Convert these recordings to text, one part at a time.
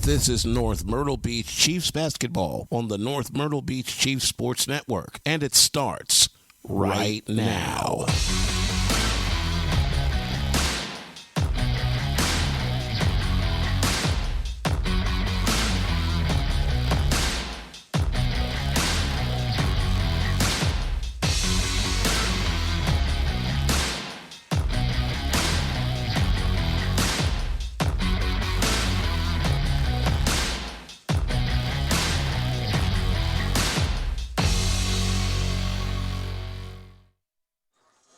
This is North Myrtle Beach Chiefs basketball on the North Myrtle Beach Chiefs Sports Network, and it starts right now.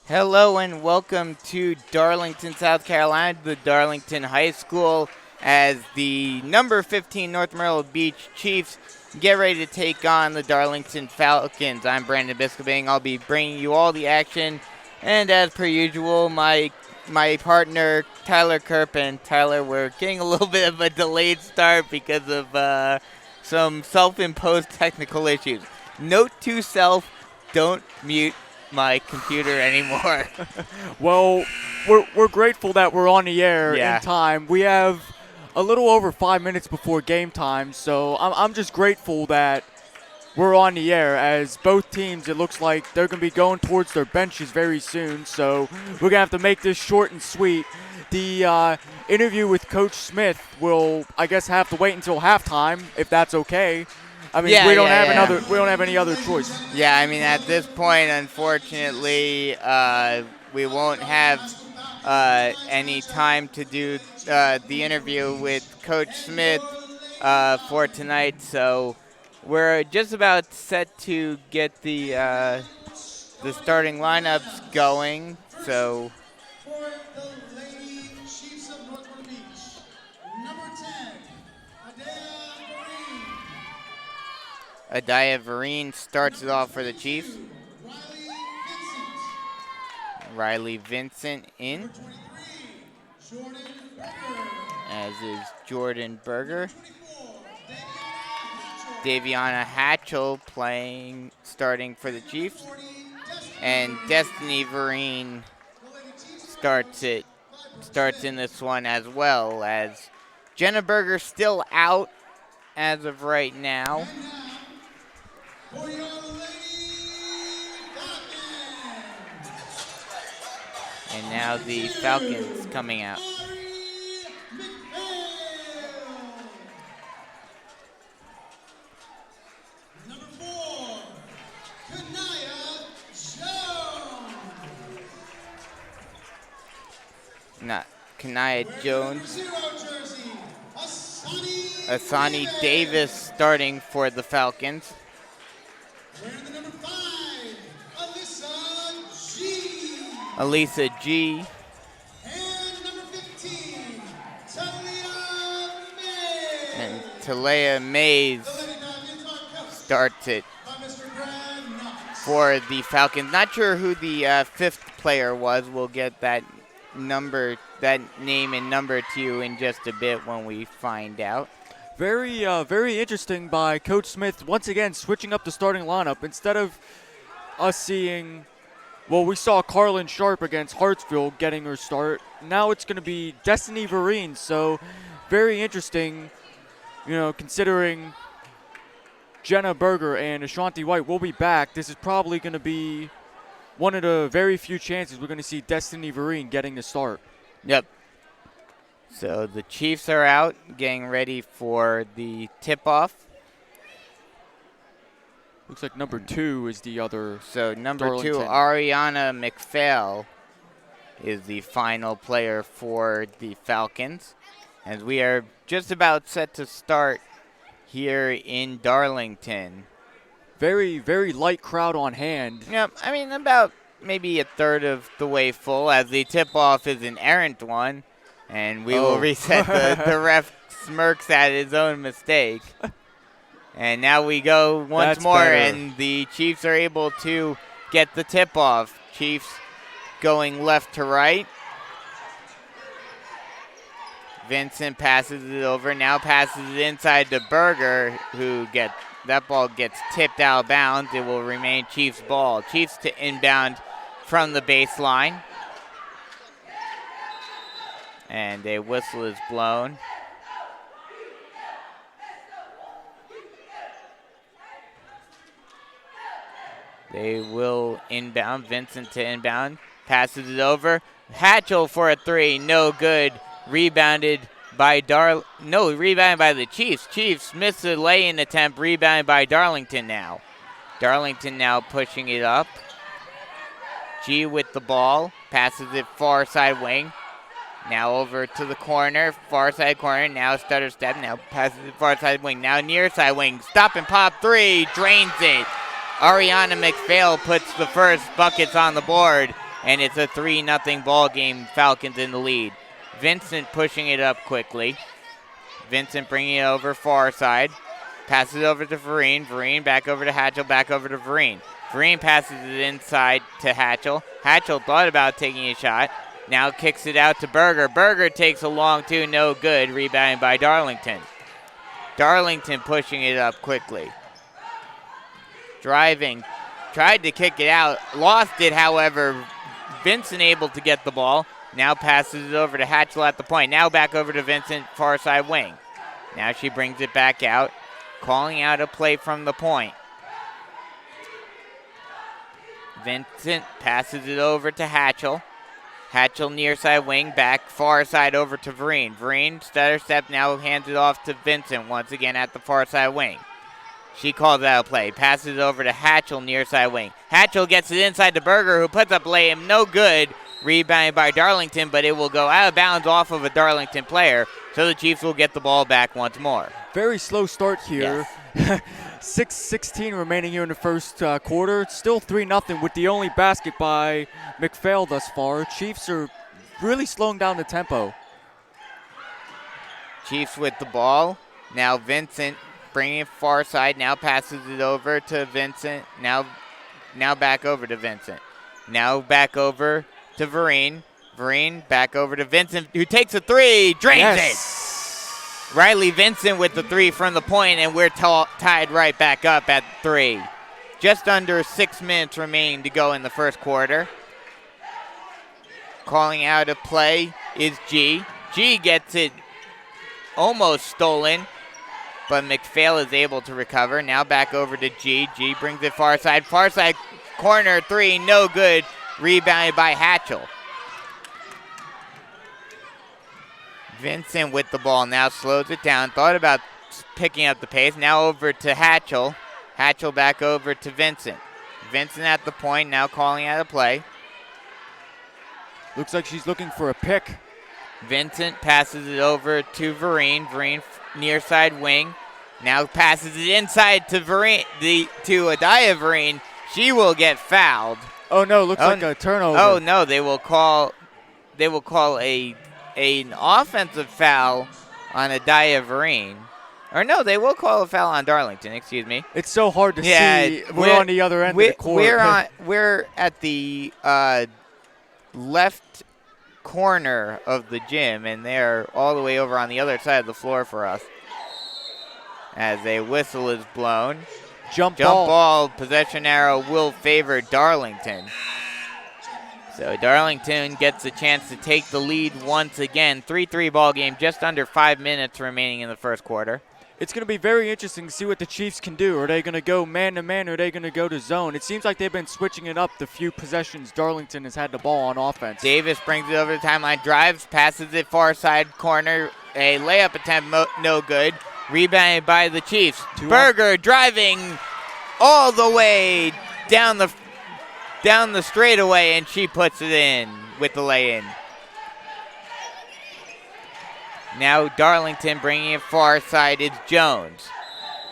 Hello and welcome to Darlington, South Carolina, the Darlington High School, as the number 15 North Myrtle Beach Chiefs get ready to take on the Darlington Falcons. I'm Brandon Biscobing. I'll be bringing you all the action, and as per usual, my partner Tyler Kerpen. Tyler, we're getting a little bit of a delayed start because of some self-imposed technical issues. Note to self, don't mute my computer anymore. Well, we're grateful that we're on the air in time. We have a little over 5 minutes before game time, so I'm just grateful that we're on the air, as both teams, it looks like they're going to be going towards their benches very soon, so we're going to have to make this short and sweet. The interview with Coach Smith will, I guess, have to wait until halftime, if that's okay. I mean, we don't have any other choice. Yeah, I mean, at this point, unfortunately, we won't have any time to do the interview with Coach Smith for tonight, so we're just about set to get the starting lineups going. So Adaya Vereen starts it off for the Chiefs. Riley Vincent in, as is Jordan Berger. Daviana Hatchell starting for the Chiefs. And Destiny Vereen starts in this one as well, as Jenna Berger still out as of right now. And now the Falcons coming out. Number 4, Kanaya Jones. Not Kanaya Jones. Asani Davis starting for the Falcons. Wearing the number 5, Alyssa G. Alisa G. And number 15, Talia May. And Talia Mays starts it for the Falcons. Not sure who the fifth player was. We'll get that name and number to you in just a bit when we find out. Very interesting by Coach Smith, once again switching up the starting lineup. Instead of us seeing, well, we saw Carlin Sharp against Hartsfield getting her start. Now it's going to be Destiny Vereen, so very interesting, considering Jenna Berger and Ashanti White will be back. This is probably going to be one of the very few chances we're going to see Destiny Vereen getting the start. Yep. So the Chiefs are out, getting ready for the tip-off. Looks like number 2 is the other. So number Darlington. 2, Ariana McPhail, is the final player for the Falcons. As we are just about set to start here in Darlington. Very, very light crowd on hand. Yep, I mean about maybe a third of the way full, as the tip-off is an errant one. And we will reset. The ref smirks at his own mistake. And now we go once more, better. And the Chiefs are able to get the tip-off. Chiefs going left to right. Vincent passes it over, now passes it inside to Berger, who that ball gets tipped out of bounds. It will remain Chiefs ball. Chiefs to inbound from the baseline. And a whistle is blown. They will inbound. Vincent to inbound. Passes it over. Hatchell for a three. No good. Rebounded by rebounded by the Chiefs. Chiefs missed the lay-in attempt. Rebounded by Darlington now. Darlington now pushing it up. G with the ball. Passes it far side wing. Now over to the corner. Far side corner. Now stutter step. Now passes it far side wing. Now near side wing. Stop and pop three. Drains it. Ariana McPhail puts the first buckets on the board. And it's a 3-0 ball game. Falcons in the lead. Vincent pushing it up quickly. Vincent bringing it over far side. Passes it over to Vereen. Vereen back over to Hatchell. Back over to Vereen. Vereen passes it inside to Hatchell. Hatchell thought about taking a shot. Now kicks it out to Berger. Berger takes a long two. No good. Rebounded by Darlington. Darlington pushing it up quickly. Driving. Tried to kick it out. Lost it, however. Vincent able to get the ball. Now passes it over to Hatchell at the point. Now back over to Vincent, far side wing. Now she brings it back out. Calling out a play from the point. Vincent passes it over to Hatchell. Hatchell near side wing, back far side over to Vereen. Vereen, stutter step, now hands it off to Vincent once again at the far side wing. She calls out a play, passes it over to Hatchell near side wing. Hatchell gets it inside to Berger, who puts up lay-in, no good. Rebounded by Darlington, but it will go out of bounds off of a Darlington player, so the Chiefs will get the ball back once more. Very slow start here. Yes. 6:16 remaining here in the first quarter. It's still 3-0 with the only basket by McPhail thus far. Chiefs are really slowing down the tempo. Chiefs with the ball. Now Vincent bringing it far side. Now passes it over to Vincent. Now back over to Vincent. Now back over to Vereen. Vereen back over to Vincent, who takes a three. Drains it. Riley Vincent with the three from the point, and we're tied right back up at 3. Just under 6 minutes remaining to go in the first quarter. Calling out a play is G. G gets it almost stolen, but McPhail is able to recover. Now back over to G. G brings it far side. Far side corner three, no good. Rebounded by Hatchell. Vincent with the ball now slows it down. Thought about picking up the pace. Now over to Hatchell. Hatchell back over to Vincent. Vincent at the point, now calling out a play. Looks like she's looking for a pick. Vincent passes it over to Vereen. Vereen near side wing. Now passes it inside to Vereen, to Adaya Vereen. She will get fouled. Oh no, looks like a turnover. Oh no, they will call an offensive foul on Adaya Vereen. Or no, they will call a foul on Darlington, excuse me. It's so hard to see. We're on the other end of the court. We're at the left corner of the gym, and they're all the way over on the other side of the floor for us. As a whistle is blown. Jump ball, possession arrow will favor Darlington. So Darlington gets a chance to take the lead once again. 3-3 ball game, just under 5 minutes remaining in the first quarter. It's going to be very interesting to see what the Chiefs can do. Are they going to go man-to-man or are they going to go to zone? It seems like they've been switching it up the few possessions Darlington has had the ball on offense. Davis brings it over the timeline, drives, passes it far side corner. A layup attempt, no good. Rebounded by the Chiefs. Berger driving all the way down the straightaway, and she puts it in with the lay-in. Now Darlington bringing it far side. It's Jones.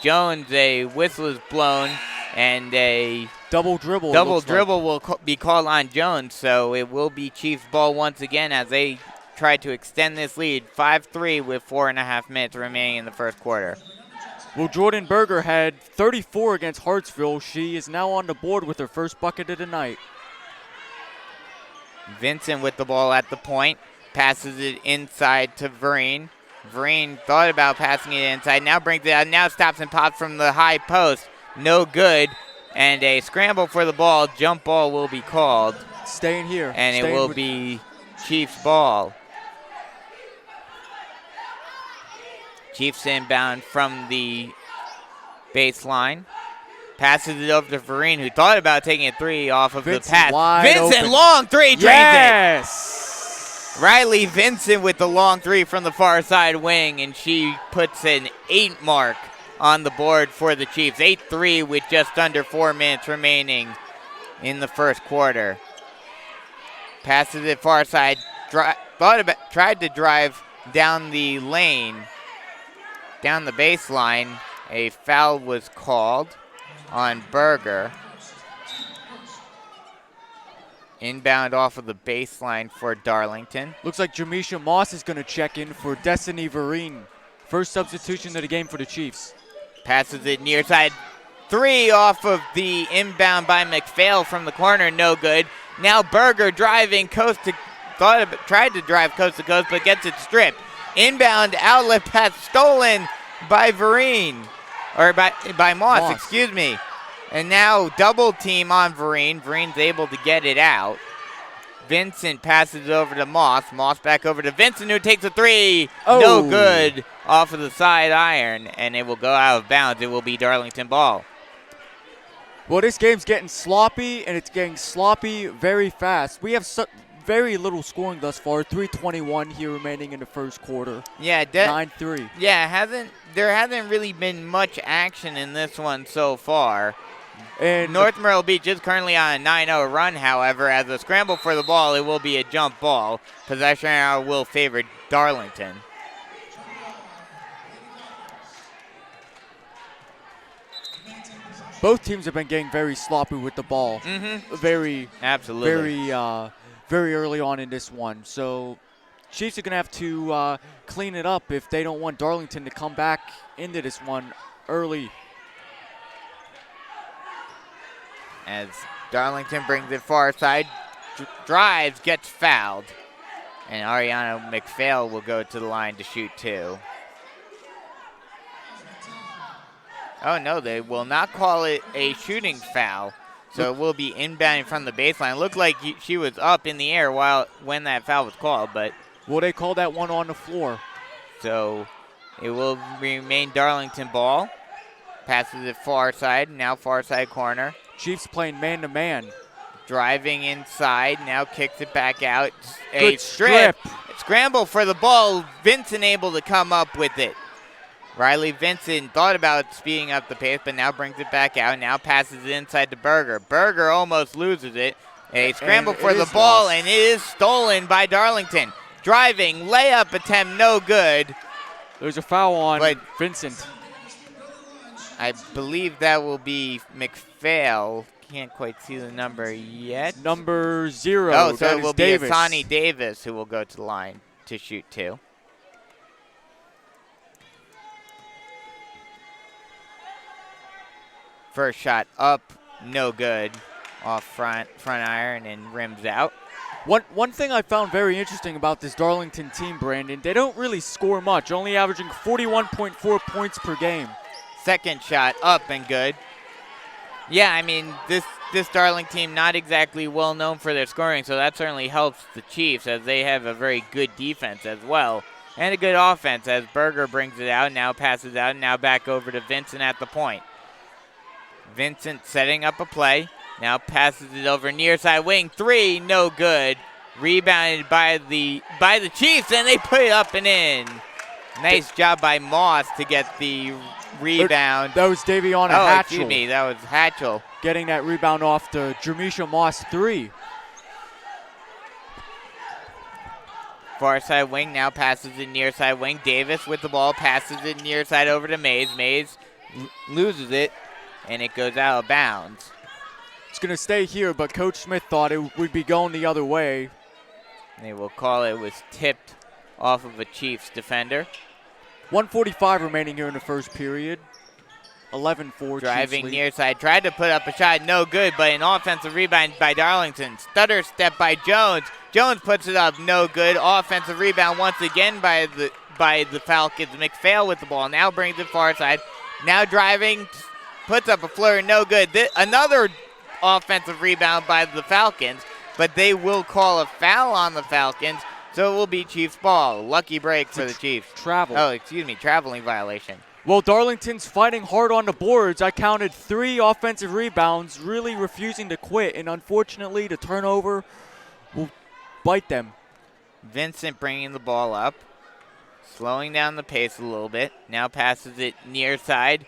Jones, a whistle is blown, and a double dribble will be called on Jones, so it will be Chiefs ball once again as they try to extend this lead. 5-3 with 4.5 minutes remaining in the first quarter. Well, Jordan Berger had 34 against Hartsville. She is now on the board with her first bucket of the night. Vincent with the ball at the point. Passes it inside to Vereen. Vereen thought about passing it inside. Now brings it out. Now stops and pops from the high post. No good. And a scramble for the ball. Jump ball will be called. Staying here. And it will be Chiefs ball. Chiefs inbound from the baseline. Passes it over to Vereen, who thought about taking a three off of Vincent the pass. wide Vincent, open. long three, drains Yes! it. Riley Vincent with the long three from the far side wing, and she puts an 8 mark on the board for the Chiefs. 8-3 with just under 4 minutes remaining in the first quarter. Passes it far side, tried to drive down the lane, down the baseline. A foul was called on Berger. Inbound off of the baseline for Darlington. Looks like Jamisha Moss is going to check in for Destiny Vereen. First substitution of the game for the Chiefs. Passes it near side. 3 off of the inbound by McPhail from the corner, no good. Now Berger driving tried to drive coast to coast, but gets it stripped. Inbound outlet pass stolen by Vereen, or by Moss, excuse me. And now double team on Vereen. Vereen's able to get it out. Vincent passes it over to Moss. Moss back over to Vincent, who takes a 3. Oh. No good off of the side iron, and it will go out of bounds. It will be Darlington ball. Well, this game's getting sloppy, and it's getting sloppy very fast. We have very little scoring thus far. 3:21 here remaining in the first quarter. Yeah, 9-3. Yeah, there hasn't really been much action in this one so far. And North Myrtle Beach is currently on a 9-0 run, however. As a scramble for the ball, it will be a jump ball. Possession arrow will favor Darlington. both teams have been getting very sloppy with the ball. Absolutely. Very early on in this one. So Chiefs are going to have to clean it up if they don't want Darlington to come back into this one early. As Darlington brings it far side, drives, gets fouled. And Ariana McPhail will go to the line to shoot 2. Oh, no, they will not call it a shooting foul. So it will be inbounding from the baseline. Looked like she was up in the air when that foul was called, but... Well, they called that one on the floor. So it will remain Darlington ball. Passes it far side, now far side corner. Chiefs playing man-to-man. Driving inside, now kicks it back out. Good strip. Scramble for the ball. Vincent able to come up with it. Riley Vincent thought about speeding up the pace, but now brings it back out. Now passes it inside to Berger. Berger almost loses it. A scramble for the ball, and it is stolen by Darlington. Driving, layup attempt, no good. There's a foul on Vincent. I believe that will be McPhail. Can't quite see the number yet. Number 0. Oh, so it will Davis. be Asani Davis who will go to the line to shoot 2. First shot up, no good. Off front iron and rims out. One thing I found very interesting about this Darlington team, Brandon, they don't really score much, only averaging 41.4 points per game. Second shot up and good. Yeah, I mean, this Darlington team not exactly well known for their scoring, so that certainly helps the Chiefs as they have a very good defense as well. And a good offense as Berger brings it out, now passes out, now back over to Vincent at the point. Vincent setting up a play. Now passes it over near side wing. 3, no good. Rebounded by the Chiefs, and they put it up and in. Nice job by Moss to get the rebound. That was Daviana Hatchell. Excuse me, that was Hatchell. Getting that rebound off to Jamisha Moss 3. Far side wing now passes it near side wing. Davis with the ball passes it near side over to Mays. Mays loses it, and it goes out of bounds. It's going to stay here, but Coach Smith thought it would be going the other way. They will call it was tipped off of a Chiefs defender. 1:45 remaining here in the first period. 11-4. Driving near side, tried to put up a shot, no good, but an offensive rebound by Darlington. Stutter step by Jones. Jones puts it up, no good. Offensive rebound once again by the Falcons. McPhail with the ball, now brings it far side. Now driving, puts up a flurry, no good. Another offensive rebound by the Falcons, but they will call a foul on the Falcons, so it will be Chiefs ball. Lucky break for the Chiefs. Travel. Oh, excuse me, traveling violation. Well, Darlington's fighting hard on the boards. I counted 3 offensive rebounds, really refusing to quit, and unfortunately the turnover will bite them. Vincent bringing the ball up, slowing down the pace a little bit. Now passes it near side.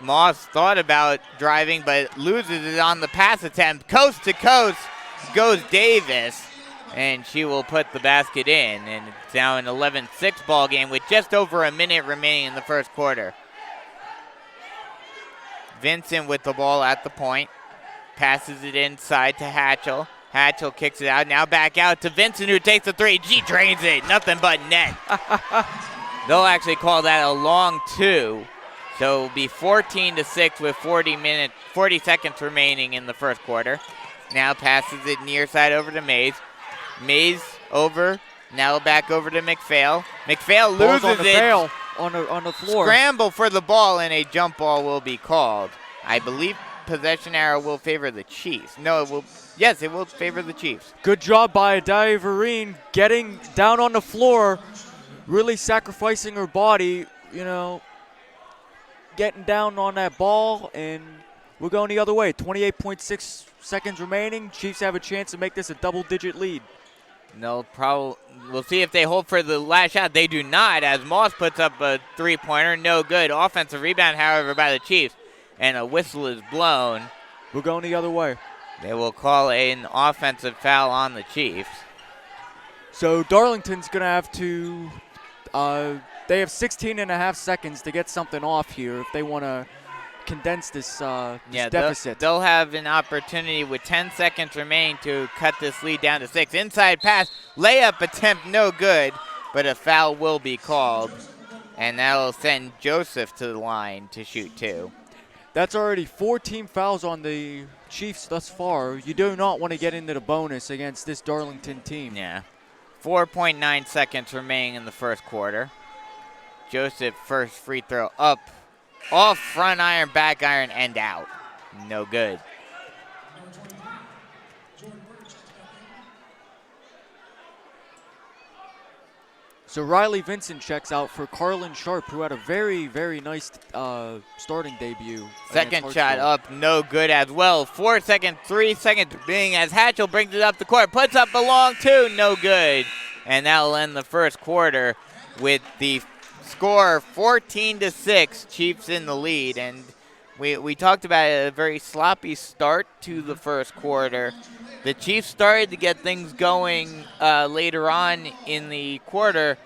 Moss thought about driving, but loses it on the pass attempt. Coast to coast goes Davis, and she will put the basket in. And it's now an 11-6 ball game with just over a minute remaining in the first quarter. Vincent with the ball at the point. Passes it inside to Hatchell. Hatchell kicks it out. Now back out to Vincent, who takes the 3. She drains it. Nothing but net. They'll actually call that a long 2. So it'll be 14-6 with 40 seconds remaining in the first quarter. Now passes it near side over to Mays. Mays over. Now back over to McPhail. McPhail loses on the it. Fail on the floor. Scramble for the ball, and a jump ball will be called. I believe possession arrow will favor the Chiefs. No, it will. Yes, it will favor the Chiefs. Good job by Adalia Vereen getting down on the floor, really sacrificing her body, getting down on that ball, and we're going the other way. 28.6 seconds remaining. Chiefs have a chance to make this a double-digit lead. We'll see if they hold for the last shot. They do not, as Moss puts up a three-pointer. No good. Offensive rebound, however, by the Chiefs, and a whistle is blown. We're going the other way. They will call an offensive foul on the Chiefs. So Darlington's going to have to they have 16 and a half seconds to get something off here if they want to condense this deficit. They'll have an opportunity with 10 seconds remaining to cut this lead down to 6. Inside pass, layup attempt, no good, but a foul will be called, and that'll send Joseph to the line to shoot 2. That's already 4 team fouls on the Chiefs thus far. You do not want to get into the bonus against this Darlington team. Yeah. 4.9 seconds remaining in the first quarter. Joseph first free throw up. Off front iron, back iron, and out. No good. So Riley Vincent checks out for Carlin Sharp, who had a very, very nice starting debut. Second shot up, no good as well. 4 seconds, 3 seconds being as Hatchell brings it up the court. Puts up a long 2, no good. And that'll end the first quarter with the score 14-6, Chiefs in the lead. And we talked about a very sloppy start to the first quarter. The Chiefs started to get things going later on in the quarter,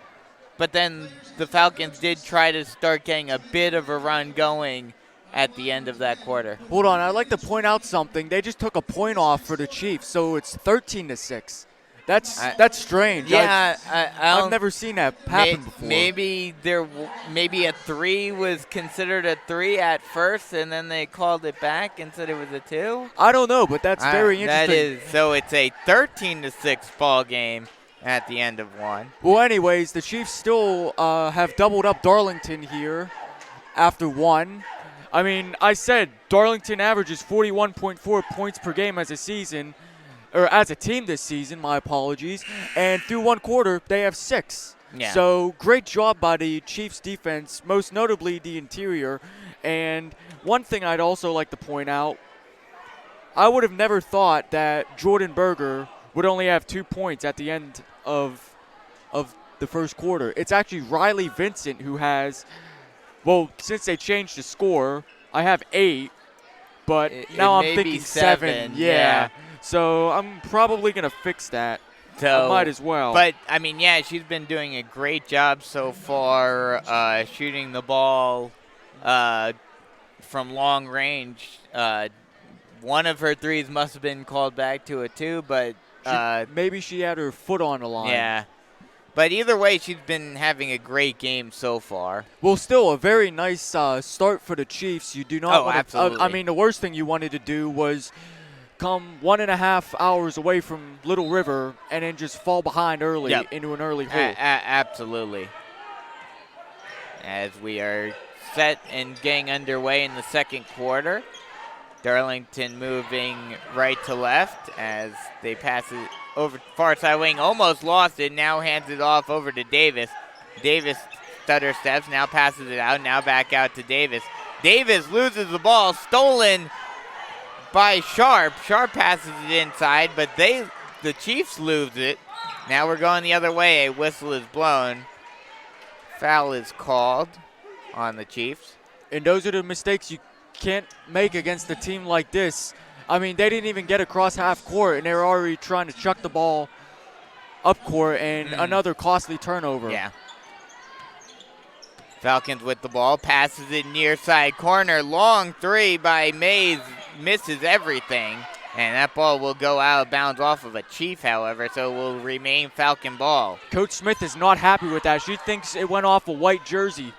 but then the Falcons did try to start getting a bit of a run going at the end of that quarter. Hold on, I'd like to point out something. They just took a point off for the Chiefs, so it's 13-6. That's strange. Yeah, I've never seen that happen before. Maybe a 3 was considered a 3 at first, and then they called it back and said it was a 2. I don't know, but that's very interesting. That is, so it's a 13-6 ball game at the end of 1. Well, anyways, the Chiefs still have doubled up Darlington here after 1. I mean, I said Darlington averages 41.4 points per game as a season. Or as a team this season, my apologies. And through 1 quarter, they have 6. Yeah. So great job by the Chiefs defense, most notably the interior. And one thing I'd also like to point out, I would have never thought that Jordan Berger would only have 2 points at the end of the first quarter. It's actually Riley Vincent who has, well, since they changed the score, I have 8. But now I'm thinking 7. Yeah. So I'm probably going to fix that. So, I might as well. But, I mean, yeah, she's been doing a great job so far shooting the ball from long range. One of her 3s must have been called back to a 2, but maybe she had her foot on the line. Yeah. But either way, she's been having a great game so far. Well, still a very nice start for the Chiefs. You do not want absolutely. I mean, the worst thing you wanted to do was come 1.5 hours away from Little River and then just fall behind early into an early hole. Absolutely. As we are set and getting underway in the second quarter, Darlington moving right to left as they pass it over far side wing. Almost lost it. Now hands it off over to Davis. Davis stutter steps, now passes it out, now back out to Davis. Davis loses the ball, stolen by Sharp. Sharp passes it inside, but the Chiefs lose it. Now we're going the other way. A whistle is blown. Foul is called on the Chiefs. And those are the mistakes you can't make against a team like this. I mean, they didn't even get across half court, and they were already trying to chuck the ball up court, and another costly turnover. Yeah. Falcons with the ball, passes it near side corner. Long three by Mays, misses everything. And that ball will go out of bounds off of a Chief, however, so it will remain Falcon ball. Coach Smith is not happy with that. She thinks it went off a white jersey.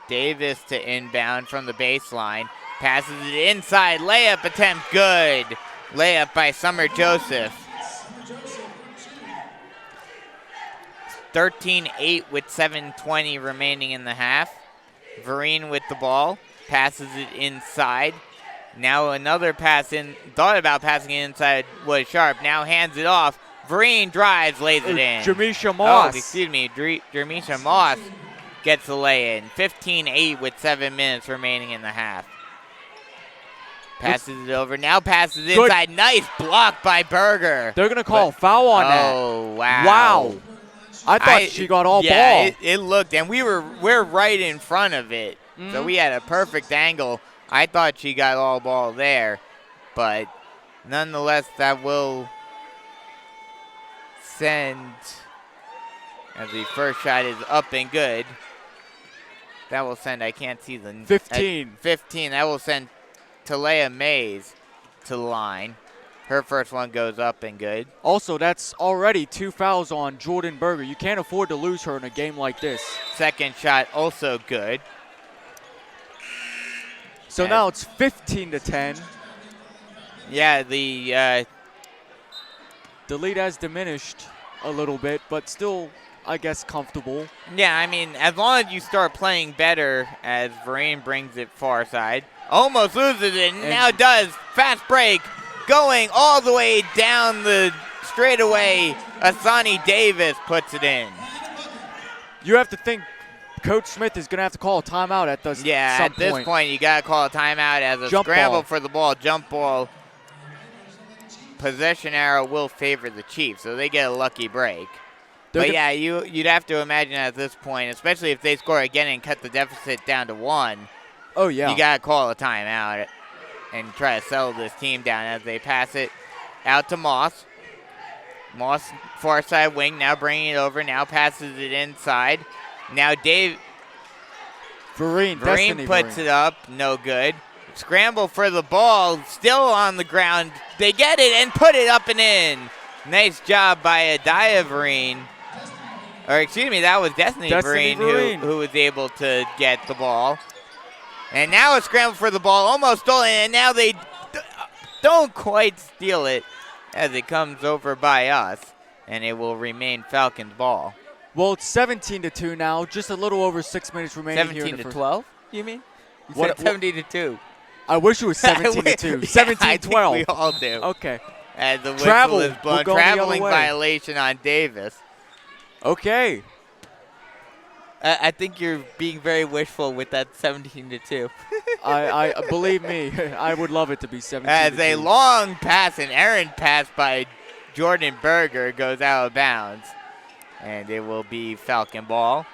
Davis to inbound from the baseline. Passes it inside. Layup attempt good. Layup by Summer Joseph. 13-8 with 7:20 remaining in the half. Vereen with the ball. Passes it inside. Now another pass in. Thought about passing it inside was Sharp. Now hands it off. Vereen drives, lays it in. Jamisha Moss. Oh, excuse me. Jamisha Moss gets the lay in. 15-8 with 7 minutes remaining in the half. Passes it over. Now passes it inside. Nice block by Berger. They're going to call a foul on that. Oh, wow. Wow. I thought she got all ball. Yeah, it looked, and we're right in front of it. So we had a perfect angle. I thought she got all ball there, but nonetheless, that will send, as the first shot is up and good, that will send, I can't see the 15. 15, that will send Talea Mays to the line. Her first one goes up and good. Also, that's already 2 fouls on Jordan Berger. You can't afford to lose her in a game like this. Second shot also good. So now it's 15-10. Yeah, the lead has diminished a little bit, but still, I guess, comfortable. Yeah, I mean, as long as you start playing better as Vereen brings it far side. Almost loses it, and now does. Fast break, going all the way down the straightaway. Asani Davis puts it in. You have to think Coach Smith is going to have to call a timeout at some at this point, you got to call a timeout as a scramble for the ball, jump ball. Possession arrow will favor the Chiefs, so they get a lucky break. But yeah, you'd have to imagine at this point, especially if they score again and cut the deficit down to 1. Oh, yeah. You got to call a timeout and try to settle this team down as they pass it out to Moss. Moss, far side wing, now bringing it over, now passes it inside. Now Vereen puts it up, no good. Scramble for the ball, still on the ground. They get it and put it up and in. Nice job by Adaya Vereen. Or excuse me, that was Destiny Vereen who was able to get the ball. And now a scramble for the ball, almost stolen, and now they don't quite steal it as it comes over by us, and it will remain Falcons ball. Well, it's 17-2 now, just a little over 6 minutes remaining here. 17-12, you mean? You said 17-2. I wish it was 17-2. 17-12. I think we all do. Okay. As the whistle is blown, traveling violation on Davis. Okay. I think you're being very wishful with that 17-2. I believe me, I would love it to be 17-2. As a long pass, an errant pass by Jordan Berger goes out of bounds. And it will be Falcon ball.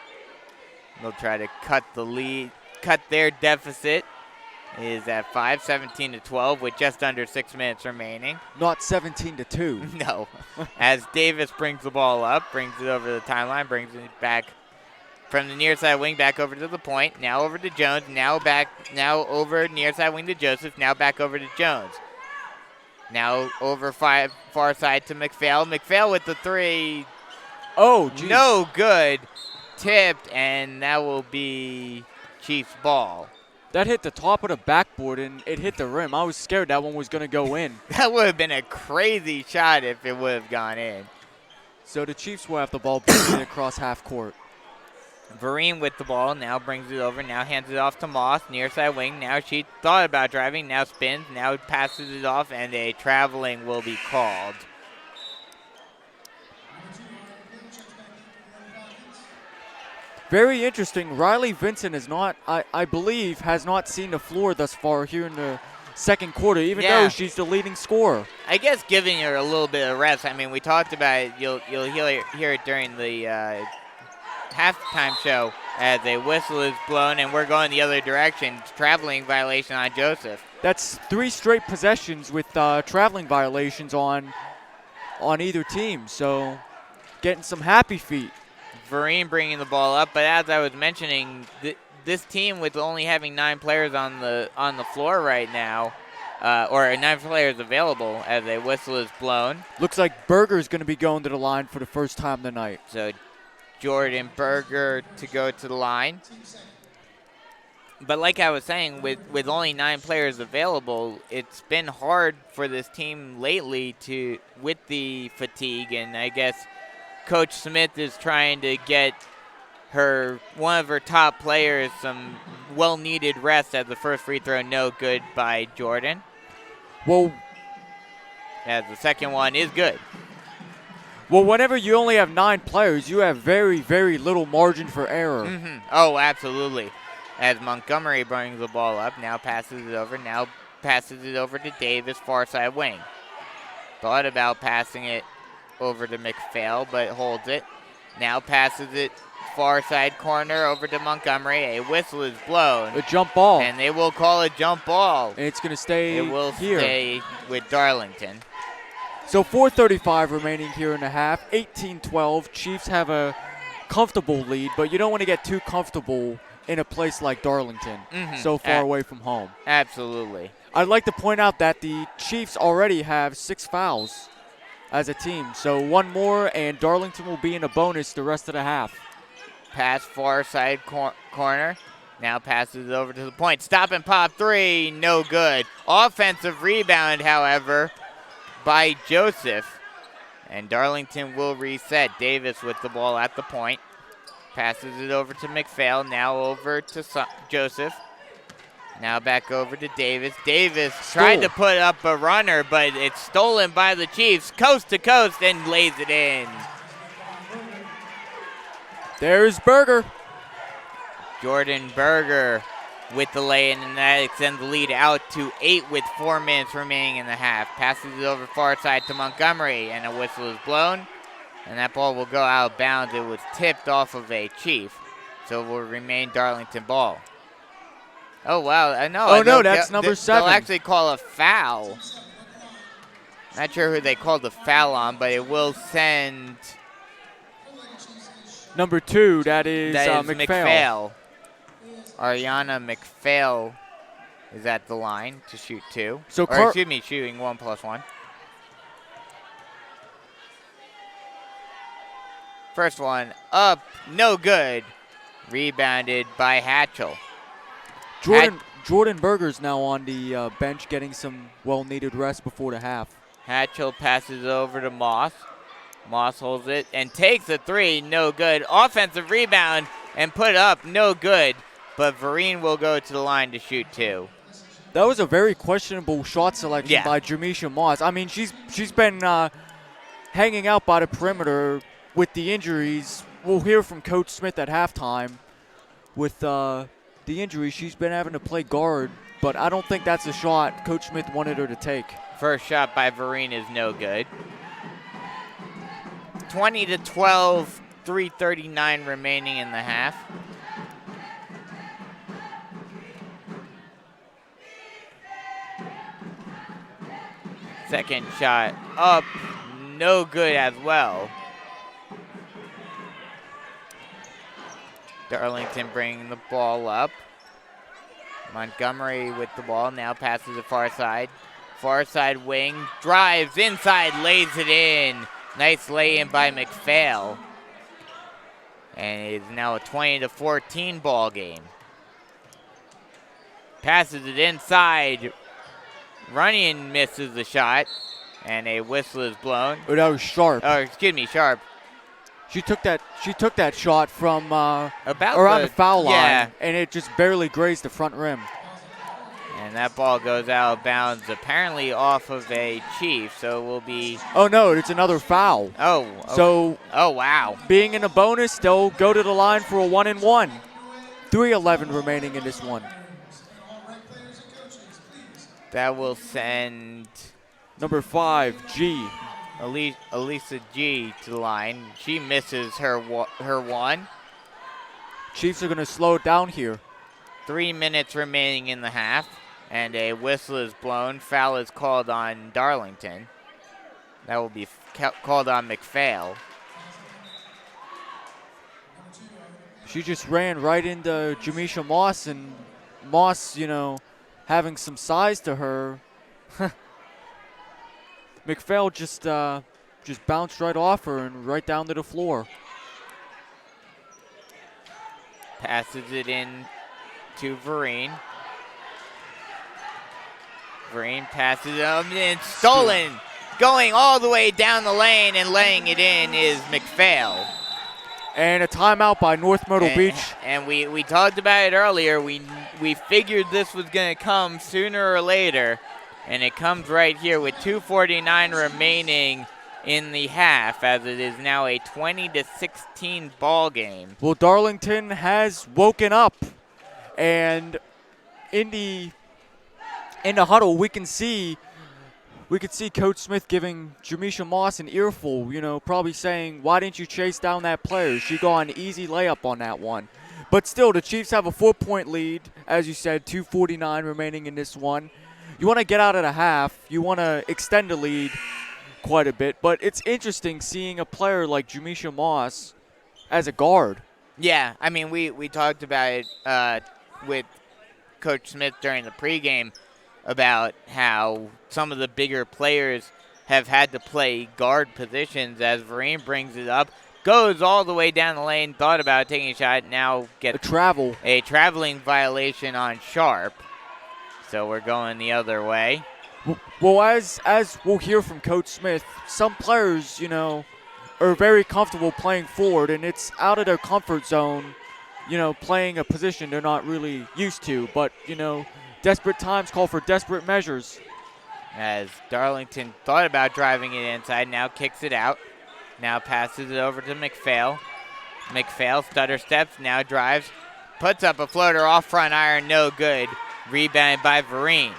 They'll try to cut the lead, cut their deficit. It is at 5, 17-12 with just under 6 minutes remaining. Not 17-2. No. As Davis brings the ball up, brings it over the timeline, brings it back from the near side wing back over to the point. Now over to Jones. Now over near side wing to Joseph. Now back over to Jones. Now over far side to McPhail. McPhail with the 3. Oh, geez. No good. Tipped, and that will be Chiefs ball. That hit the top of the backboard, and it hit the rim. I was scared that one was going to go in. That would have been a crazy shot if it would have gone in. So the Chiefs will have the ball bringing it across half court. Vereen with the ball, now brings it over, now hands it off to Moss, near side wing. Now she thought about driving, now spins, now passes it off, and a traveling will be called. Very interesting. Riley Vincent is not, I believe, has not seen the floor thus far here in the second quarter, even though she's the leading scorer. I guess giving her a little bit of rest. I mean, we talked about it. You'll hear it during the halftime show as a whistle is blown, and we're going the other direction. Traveling violation on Joseph. That's 3 straight possessions with traveling violations on either team. So getting some happy feet. Vereen bringing the ball up, but as I was mentioning, this team with only having 9 players on the floor right now, or 9 players available as a whistle is blown. Looks like Berger's going to be going to the line for the first time tonight. So Jordan Berger to go to the line. But like I was saying, with only 9 players available, it's been hard for this team lately with the fatigue, and I guess Coach Smith is trying to get one of her top players some well-needed rest as the first free throw no good by Jordan. Well, as the second one is good. Well, whenever you only have 9 players, you have very, very little margin for error. Mm-hmm. Oh, absolutely. As Montgomery brings the ball up, now passes it over to Davis, far side wing. Thought about passing it over to McPhail, but holds it. Now passes it far side corner over to Montgomery. A whistle is blown. A jump ball. And they will call a jump ball. And it's going to stay here. It will stay with Darlington. So 4:35 remaining here in the half. 18-12. Chiefs have a comfortable lead, but you don't want to get too comfortable in a place like Darlington, so far away from home. Absolutely. I'd like to point out that the Chiefs already have 6 fouls as a team. So 1 more, and Darlington will be in a bonus the rest of the half. Pass far side corner. Now passes it over to the point. Stop and pop 3, no good. Offensive rebound, however, by Joseph. And Darlington will reset. Davis with the ball at the point. Passes it over to McPhail. Now over to Joseph. Now back over to Davis. Davis tried to put up a runner, but it's stolen by the Chiefs. Coast to coast and lays it in. There's Berger. Jordan Berger with the lay-in, and that extends the lead out to 8 with 4 minutes remaining in the half. Passes it over far side to Montgomery, and a whistle is blown. And that ball will go out of bounds. It was tipped off of a Chief, so it will remain Darlington ball. Oh, wow. No, that's number 7. They'll actually call a foul. Not sure who they called the foul on, but it will send number 2, that is McPhail. Ariana McPhail is at the line to shoot 2. Shooting 1+1. First one up, no good. Rebounded by Hatchell. Jordan Berger's now on the bench getting some well-needed rest before the half. Hatchell passes over to Moss. Moss holds it and takes a 3, no good. Offensive rebound and put up, no good. But Vereen will go to the line to shoot 2. That was a very questionable shot selection by Jamisha Moss. I mean, she's been hanging out by the perimeter with the injuries. We'll hear from Coach Smith at halftime. With the injury, she's been having to play guard, but I don't think that's a shot Coach Smith wanted her to take. First shot by Vereen is no good. 20-12, 3:39 remaining in the half. Second shot up, no good as well. Darlington bringing the ball up. Montgomery with the ball, now passes it far side. Far side wing, drives inside, lays it in. Nice lay-in by McPhail. And it is now a 20-14 ball game. Passes it inside. Runyon misses the shot, and a whistle is blown. Oh, that was Sharp. Oh, excuse me, Sharp. She took that shot from around the foul line, and it just barely grazed the front rim. And And that ball goes out of bounds, apparently off of a Chief, so it will be... Oh, no, it's another foul. Oh. So, oh, wow. Being in a bonus, they'll go to the line for a 1-and-1. 3:11 remaining in this one. That will send... Number 5, G. Elisa G to the line. She misses her one. Chiefs are going to slow it down here. 3 minutes remaining in the half, and a whistle is blown. Foul is called on Darlington. That will be called on McPhail. She just ran right into Jamisha Moss, and Moss, having some size to her. McPhail just bounced right off her and right down to the floor. Passes it in to Vereen. Vereen passes it up and stolen. Going all the way down the lane and laying it in is McPhail. And a timeout by North Myrtle Beach. And we talked about it earlier. We figured this was going to come sooner or later. And it comes right here with 2:49 remaining in the half, as it is now a 20-16 ball game. Well, Darlington has woken up, and in the huddle we can see Coach Smith giving Jamisha Moss an earful, probably saying, why didn't you chase down that player? She got an easy layup on that one. But still, the Chiefs have a 4-point lead, as you said, 2:49 remaining in this one. You want to get out of the half. You want to extend the lead quite a bit. But it's interesting seeing a player like Jamisha Moss as a guard. Yeah, I mean, we talked about it with Coach Smith during the pregame about how some of the bigger players have had to play guard positions. As Vereen brings it up, goes all the way down the lane, thought about taking a shot, now gets a traveling violation on Sharp. So we're going the other way. Well, as we'll hear from Coach Smith, some players, are very comfortable playing forward, and it's out of their comfort zone, playing a position they're not really used to. But, desperate times call for desperate measures. As Darlington thought about driving it inside, now kicks it out. Now passes it over to McPhail. McPhail stutter steps, now drives, puts up a floater off front iron, no good. Rebounded by Vereen.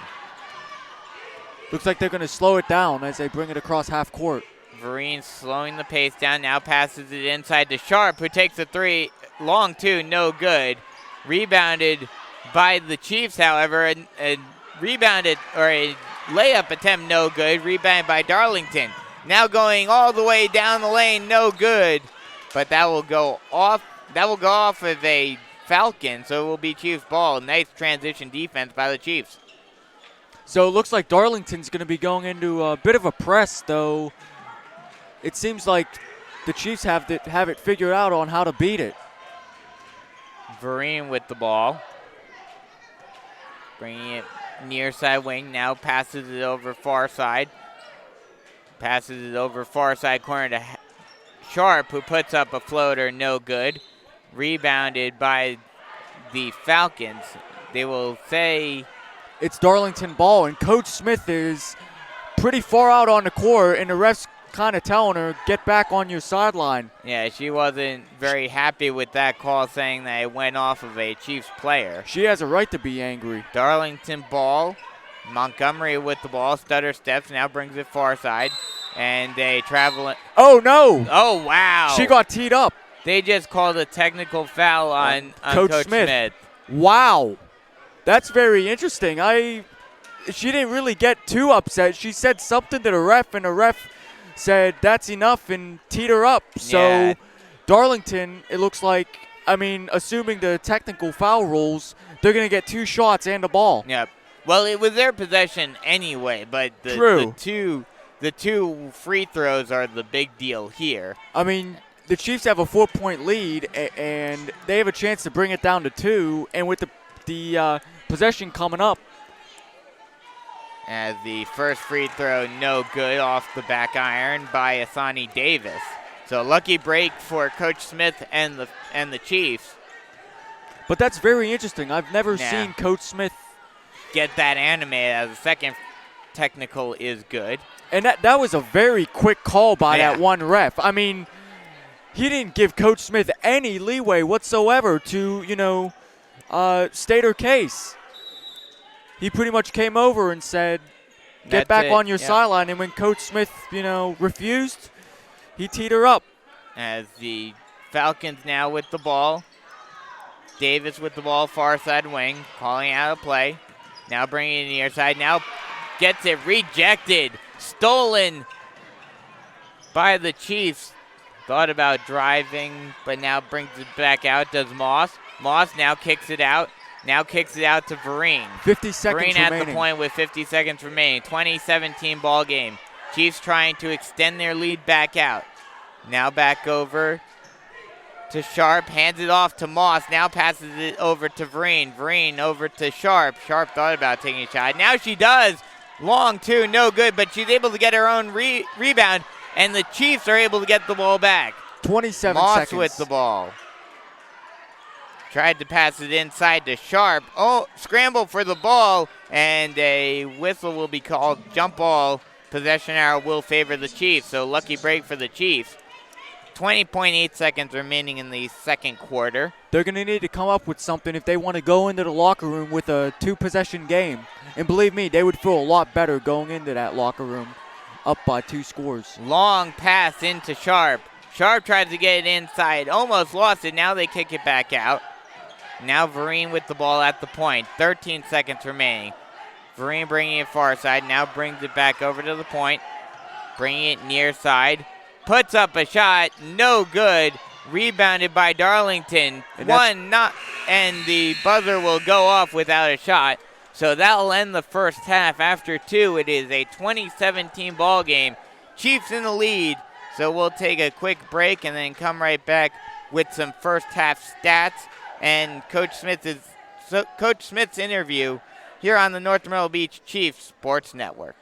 Looks like they're going to slow it down as they bring it across half court. Vereen slowing the pace down, now passes it inside to Sharp, who takes a three, long two, no good. Rebounded by the Chiefs, however, a layup attempt, no good. Rebounded by Darlington. Now going all the way down the lane, no good. But that will go off of a Falcon, so it will be Chiefs ball. Nice transition defense by the Chiefs. So it looks like Darlington's going to be going into a bit of a press, though. It seems like the Chiefs have it figured out on how to beat it. Vereen with the ball. Bringing it near side wing, now passes it over far side. Passes it over far side corner to Sharp, who puts up a floater, no good. Rebounded by the Falcons. They will say it's Darlington ball, and Coach Smith is pretty far out on the court, and the ref's kind of telling her, get back on your sideline. Yeah, she wasn't very happy with that call, saying that it went off of a Chiefs player. She has a right to be angry. Darlington ball. Montgomery with the ball. Stutter steps, now brings it far side. And they travel. Oh, no. Oh, wow. She got teed up. They just called a technical foul on Coach Smith. Wow. That's very interesting. She didn't really get too upset. She said something to the ref, and the ref said that's enough and teed her up. So Darlington, it looks like, assuming the technical foul rules, they're going to get 2 shots and a ball. Yep. Well, it was their possession anyway, but the two free throws are the big deal here. The Chiefs have a 4-point lead, and they have a chance to bring it down to 2. And with the possession coming up, as the first free throw, no good, off the back iron by Asani Davis. So lucky break for Coach Smith and the Chiefs. But that's very interesting. I've never seen Coach Smith get that animated as the second technical is good. And that was a very quick call by that one ref. I mean, he didn't give Coach Smith any leeway whatsoever to, state her case. He pretty much came over and said, get back on your sideline. And when Coach Smith, refused, he teed her up. As the Falcons now with the ball. Davis with the ball, far side wing, calling out a play. Now bringing it near side. Now gets it rejected. Stolen by the Chiefs. Thought about driving, but now brings it back out. Does Moss. Moss now kicks it out. Now kicks it out to Vereen. 50 seconds Vereen remaining. at the point with 50 seconds remaining. 2017 ball game. Chiefs trying to extend their lead back out. Now back over to Sharp. Hands it off to Moss. Now passes it over to Vereen. Vereen over to Sharp. Sharp thought about taking a shot. Now she does. Long two, no good, but she's able to get her own rebound, and the Chiefs are able to get the ball back. 27 Moss seconds. with the ball. Tried to pass it inside to Sharp. Oh, scramble for the ball, and a whistle will be called. Jump ball. Possession arrow will favor the Chiefs, so lucky break for the Chiefs. 20.8 seconds remaining in the second quarter. They're going to need to come up with something if they want to go into the locker room with a two-possession game. And believe me, they would feel a lot better going into that locker room up by 2 scores. Long pass into Sharp. Sharp tried to get it inside, almost lost it. Now they kick it back out. Now Vereen with the ball at the point. 13 seconds remaining. Vereen bringing it far side. Now brings it back over to the point. Bringing it near side. Puts up a shot. No good. Rebounded by Darlington. And the buzzer will go off without a shot. So that'll end the first half. After 2, it is a 2017 ball game. Chiefs in the lead. So we'll take a quick break and then come right back with some first half stats and Coach Smith's interview here on the North Myrtle Beach Chiefs Sports Network.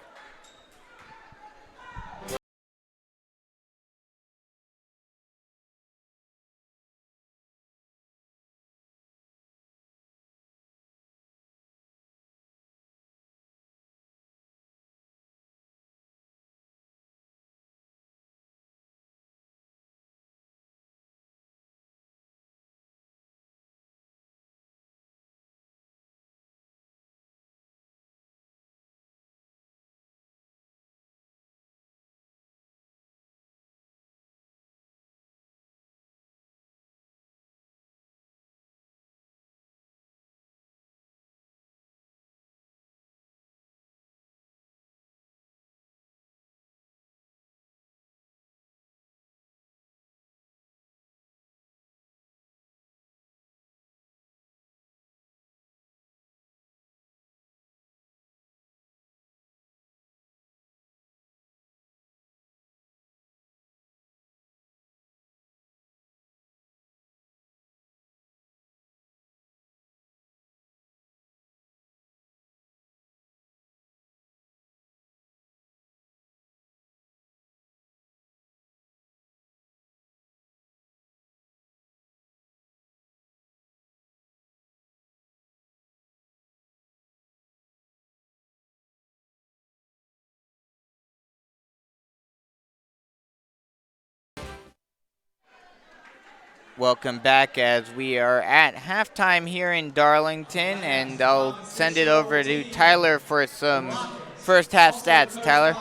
Welcome back as we are at halftime here in Darlington, and I'll send it over to Tyler for some first half stats. Tyler?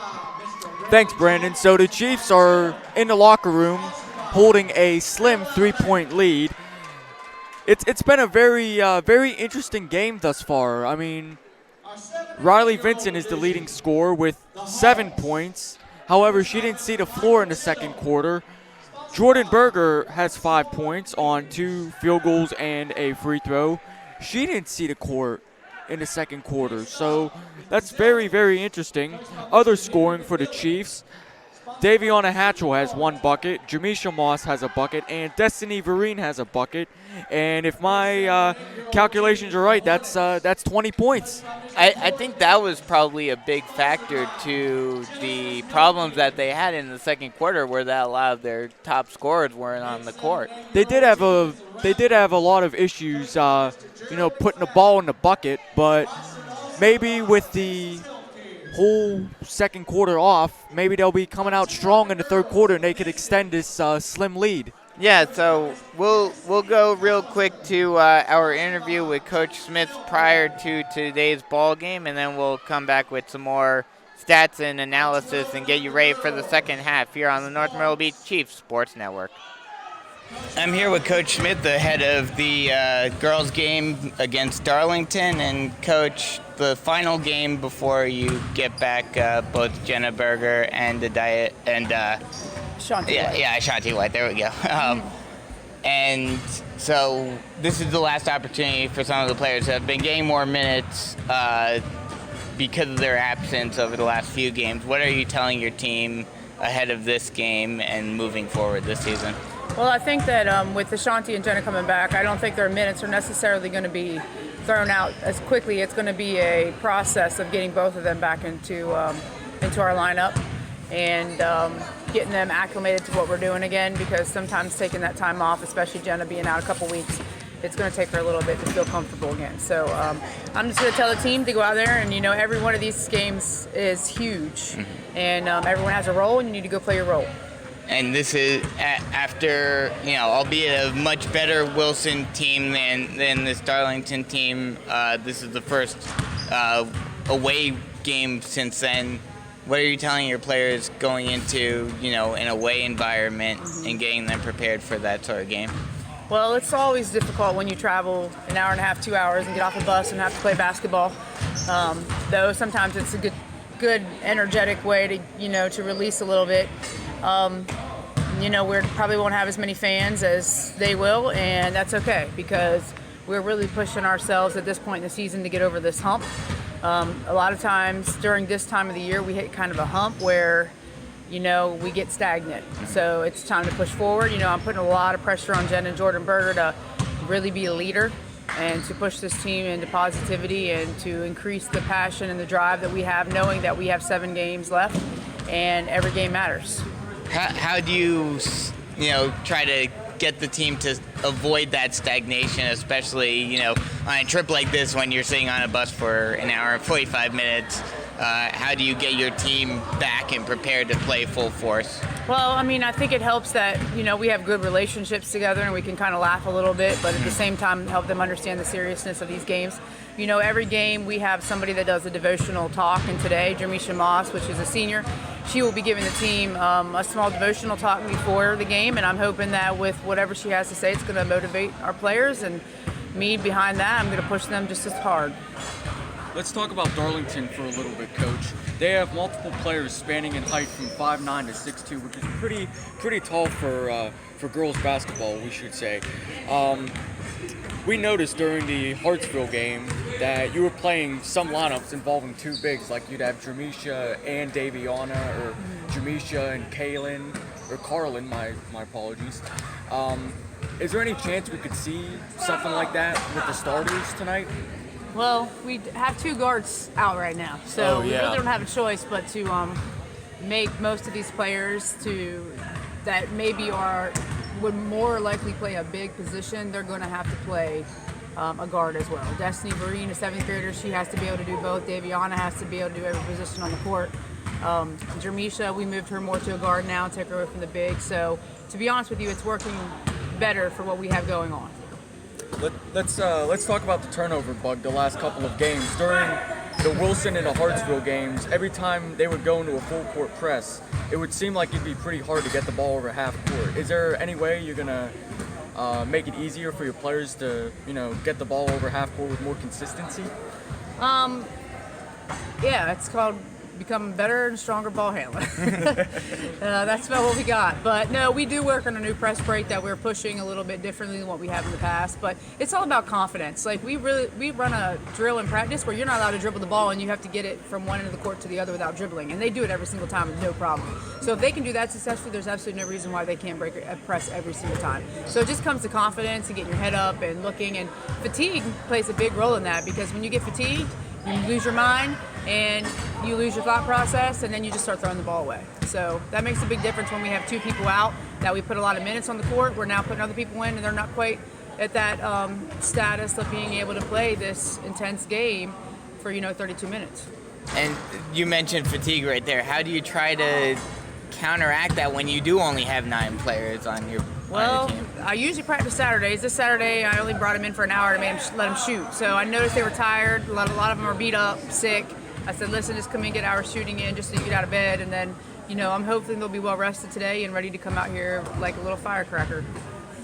Thanks, Brandon. So the Chiefs are in the locker room holding a slim 3-point lead. It's been a very interesting game thus far. I mean, Riley Vincent is the leading scorer with 7 points. However, she didn't see the floor in the second quarter. Jordan Berger has 5 points on 2 field goals and a free throw. She didn't see the court in the second quarter, so that's very, very interesting. Other scoring for the Chiefs. Daviana Hatchell has 1 bucket, Jamisha Moss has a bucket, and Destiny Vereen has a bucket. And if my calculations are right, that's 20 points. I think that was probably a big factor to the problems that they had in the second quarter, where that a lot of their top scorers weren't on the court. They did have a lot of issues, putting the ball in the bucket, but maybe with the whole second quarter off, maybe they'll be coming out strong in the third quarter and they could extend this slim lead. Yeah, so we'll go real quick to our interview with Coach Smith prior to today's ball game, and then we'll come back with some more stats and analysis and get you ready for the second half here on the North Myrtle Beach Chiefs Sports Network. I'm here with Coach Smith, the head of the girls' game against Darlington, and Coach, the final game before you get back, both Jenna Berger and the diet and Shanti White. Yeah, Shanti White. There we go. And so this is the last opportunity for some of the players that have been getting more minutes because of their absence over the last few games. What are you telling your team ahead of this game and moving forward this season? Well, I think that with the Shanti and Jenna coming back, I don't think their minutes are necessarily going to be thrown out as quickly. It's going to be a process of getting both of them back into our lineup and getting them acclimated to what we're doing again, because sometimes taking that time off, especially Jenna being out a couple weeks, it's going to take her a little bit to feel comfortable again. So I'm just going to tell the team to go out there and, every one of these games is huge. And everyone has a role and you need to go play your role. And this is after, albeit a much better Wilson team than this Darlington team. This is the first away game since then. What are you telling your players going into, an away environment and getting them prepared for that sort of game? Well, it's always difficult when you travel an hour and a half, 2 hours, and get off a bus and have to play basketball. Though sometimes it's a good, energetic way to, to release a little bit. We probably won't have as many fans as they will, and that's okay because we're really pushing ourselves at this point in the season to get over this hump. A lot of times during this time of the year, we hit kind of a hump where, we get stagnant. So it's time to push forward. I'm putting a lot of pressure on Jen and Jordan Berger to really be a leader and to push this team into positivity and to increase the passion and the drive that we have, knowing that we have 7 games left and every game matters. How do you, try to get the team to avoid that stagnation, especially, on a trip like this when you're sitting on a bus for an hour and 45 minutes? How do you get your team back and prepared to play full force? Well, I think it helps that, we have good relationships together and we can kind of laugh a little bit, but at the same time help them understand the seriousness of these games. Every game we have somebody that does a devotional talk, and today, Jermisha Moss, which is a senior, she will be giving the team a small devotional talk before the game, and I'm hoping that with whatever she has to say, it's going to motivate our players, and me behind that, I'm going to push them just as hard. Let's talk about Darlington for a little bit, Coach. They have multiple players spanning in height from 5'9" to 6'2", which is pretty tall for girls basketball, we should say. We noticed during the Hartsville game that you were playing some lineups involving 2 bigs, like you'd have Jermisha and Daviana, or Jermisha and Kaylin, or Carlin, my apologies. Is there any chance we could see something like that with the starters tonight? Well, we have 2 guards out right now, so we really don't have a choice but to make most of these players that maybe would more likely play a big position. They're going to have to play a guard as well. Destiny Vereen, a 7th grader, she has to be able to do both. Daviana has to be able to do every position on the court. Jermisha, we moved her more to a guard now and took her away from the big. So to be honest with you, it's working better for what we have going on. Let's talk about the turnover bug the last couple of games. During the Wilson and the Hartsville games, every time they would go into a full court press, it would seem like it'd be pretty hard to get the ball over half court. Is there any way you're gonna make it easier for your players to, get the ball over half court with more consistency? Yeah, it's called become better and stronger ball handler. That's about what we got. But no, we do work on a new press break that we're pushing a little bit differently than what we have in the past. But it's all about confidence. Like we run a drill in practice where you're not allowed to dribble the ball and you have to get it from one end of the court to the other without dribbling. And they do it every single time with no problem. So if they can do that successfully, there's absolutely no reason why they can't break a press every single time. So it just comes to confidence and getting your head up and looking. And fatigue plays a big role in that, because when you get fatigued, you lose your mind and you lose your thought process, and then you just start throwing the ball away. So that makes a big difference when we have 2 people out that we put a lot of minutes on the court. We're now putting other people in, and they're not quite at that status of being able to play this intense game. for 32 minutes. And you mentioned fatigue right there. How do you try to counteract that when you do only have 9 players on your team? I usually practice Saturdays. This Saturday, I only brought them in for an hour to let them shoot. So I noticed they were tired. A lot of them are beat up, sick. I said, listen, just come in and get hours shooting in just so you get out of bed. And then, I'm hoping they'll be well rested today and ready to come out here like a little firecracker.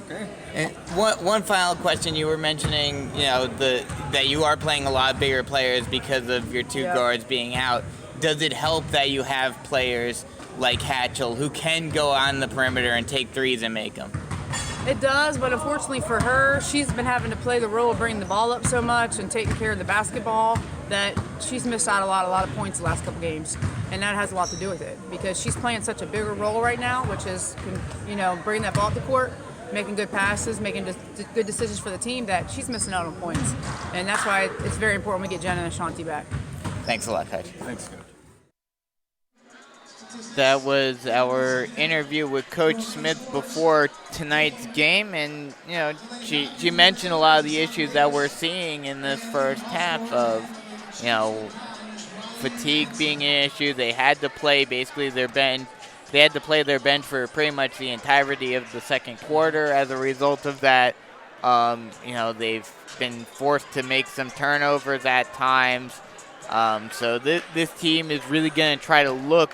Okay. And one final question. You were mentioning, that you are playing a lot bigger players because of your 2 guards being out. Does it help that you have players like Hatchell who can go on the perimeter and take threes and make them? It does, but unfortunately for her, she's been having to play the role of bringing the ball up so much and taking care of the basketball that she's missed out a lot of points the last couple games. And that has a lot to do with it because she's playing such a bigger role right now, which is, bringing that ball up the court, making good passes, making good decisions for the team, that she's missing out on points. And that's why it's very important we get Jenna and Ashanti back. Thanks a lot, Coach. Thanks, Coach. That was our interview with Coach Smith before tonight's game, and she mentioned a lot of the issues that we're seeing in this first half of fatigue being an issue. They had to play basically their bench. They had to play their bench for pretty much the entirety of the second quarter. As a result of that, they've been forced to make some turnovers at times. So this team is really going to try to look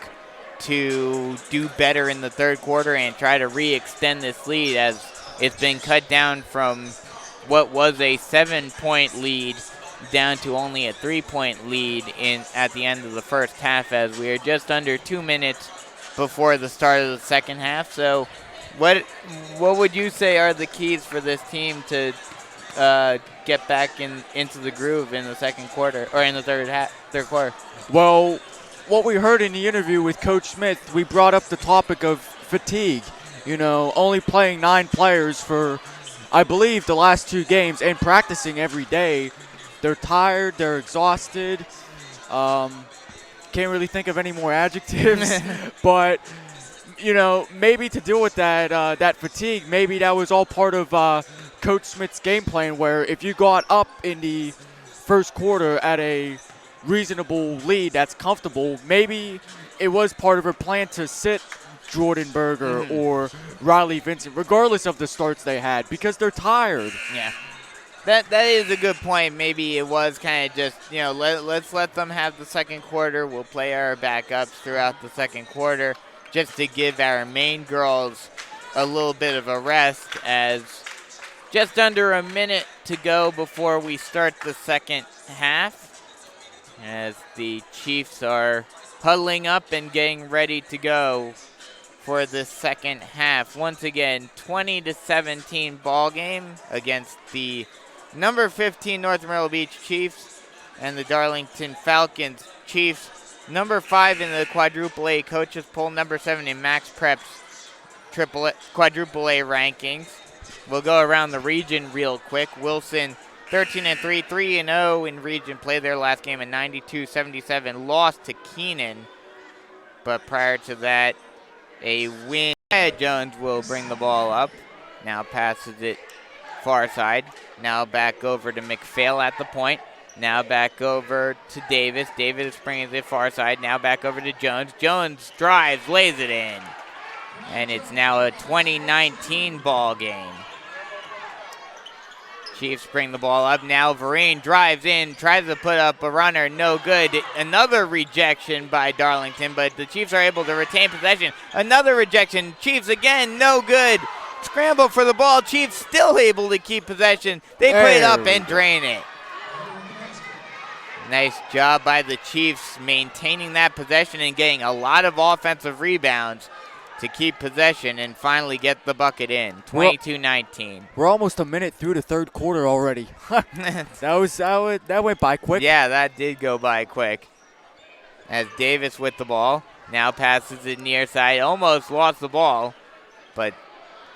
to do better in the third quarter and try to re-extend this lead, as it's been cut down from what was a 7-point lead down to only a 3-point lead at the end of the first half, as we are just under 2 minutes before the start of the second half. So what would you say are the keys for this team to get back into the groove in the second quarter, or in the third quarter? Well, what we heard in the interview with Coach Smith, we brought up the topic of fatigue. Only playing 9 players for, I believe, the last 2 games and practicing every day. They're tired, they're exhausted. Can't really think of any more adjectives. But, maybe to deal with that fatigue, maybe that was all part of Coach Smith's game plan, where if you got up in the first quarter at a reasonable lead that's comfortable, maybe it was part of her plan to sit Jordan Berger or Riley Vincent, regardless of the starts they had, because they're tired. Yeah. That is a good point. Maybe it was kind of just, let's let them have the second quarter. We'll play our backups throughout the second quarter just to give our main girls a little bit of a rest, as just under a minute to go before we start the second half, as the Chiefs are huddling up and getting ready to go for the second half. Once again, 20-17 ball game against the number 15 North Myrtle Beach Chiefs and the Darlington Falcons. Chiefs, number 5 in the quadruple A coaches poll, number 7 in Max Prep's quadruple A rankings. We'll go around the region real quick. Wilson, 13-3, 3-0 in region play. Their last game, a 92-77 loss to Keenan. But prior to that, a win. Jones will bring the ball up. Now passes it far side. Now back over to McPhail at the point. Now back over to Davis. Davis brings it far side. Now back over to Jones. Jones drives, lays it in. And it's now a 2019 ball game. Chiefs bring the ball up. Now Vereen drives in, tries to put up a runner. No good. Another rejection by Darlington, but the Chiefs are able to retain possession. Another rejection. Chiefs again, no good. Scramble for the ball. Chiefs still able to keep possession. They put it up and drain it. Nice job by the Chiefs maintaining that possession and getting a lot of offensive rebounds to keep possession and finally get the bucket in. 22-19. We're almost a minute through the third quarter already. That went by quick. Yeah, that did go by quick. As Davis with the ball. Now passes it near side. Almost lost the ball, but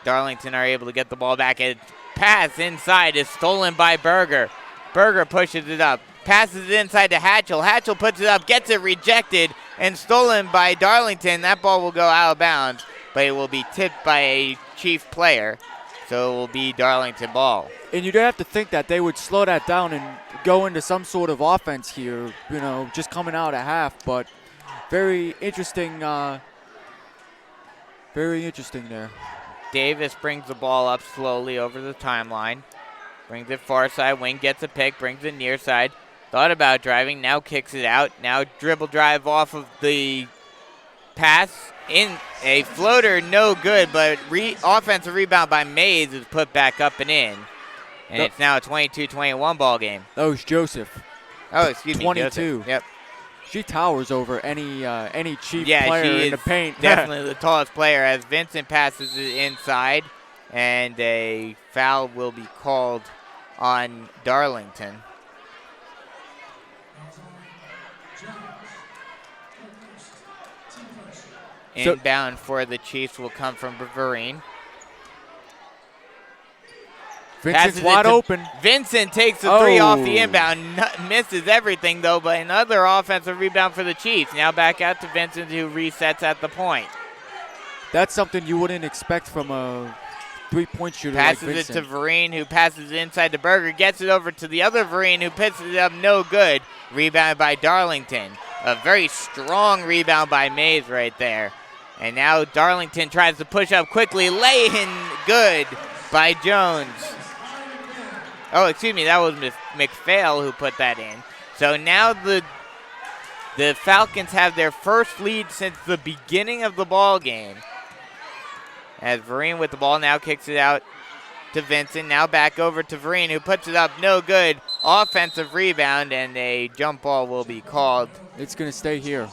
Darlington are able to get the ball back. A pass inside is stolen by Berger. Berger pushes it up. Passes it inside to Hatchell. Hatchell puts it up, gets it rejected, and stolen by Darlington. That ball will go out of bounds, but it will be tipped by a Chief player. So it will be Darlington ball. And you'd have to think that they would slow that down and go into some sort of offense here, just coming out at half. But very interesting there. Davis brings the ball up slowly over the timeline. Brings it far side. Wing gets a pick. Brings it near side. Thought about driving. Now kicks it out. Now dribble drive off of the pass. In a floater, no good, but offensive rebound by Mays is put back up and in. And it's now a 22-21 ball game. That was Joseph. Oh, excuse me, 22. Joseph. Yep. She towers over any Chief Yeah, player she in the is paint. definitely the tallest player as Vincent passes it inside, and a foul will be called on Darlington. Inbound for the Chiefs will come from Vereen. Vincent's wide open. Vincent takes the three off the inbound. Misses everything, though, but another offensive rebound for the Chiefs. Now back out to Vincent, who resets at the point. That's something you wouldn't expect from a three-point shooter passes like Vincent. It to Vereen, who passes it inside to Berger. Gets it over to the other Vereen, who puts it up no good. Rebounded by Darlington. A very strong rebound by Mays right there. And now Darlington tries to push up quickly. Lay in good by Jones. Oh, excuse me, that was McPhail who put that in. So now the Falcons have their first lead since the beginning of the ball game. As Vereen with the ball now kicks it out to Vincent. Now back over to Vereen, who puts it up no good. Offensive rebound, and a jump ball will be called. It's going to stay here.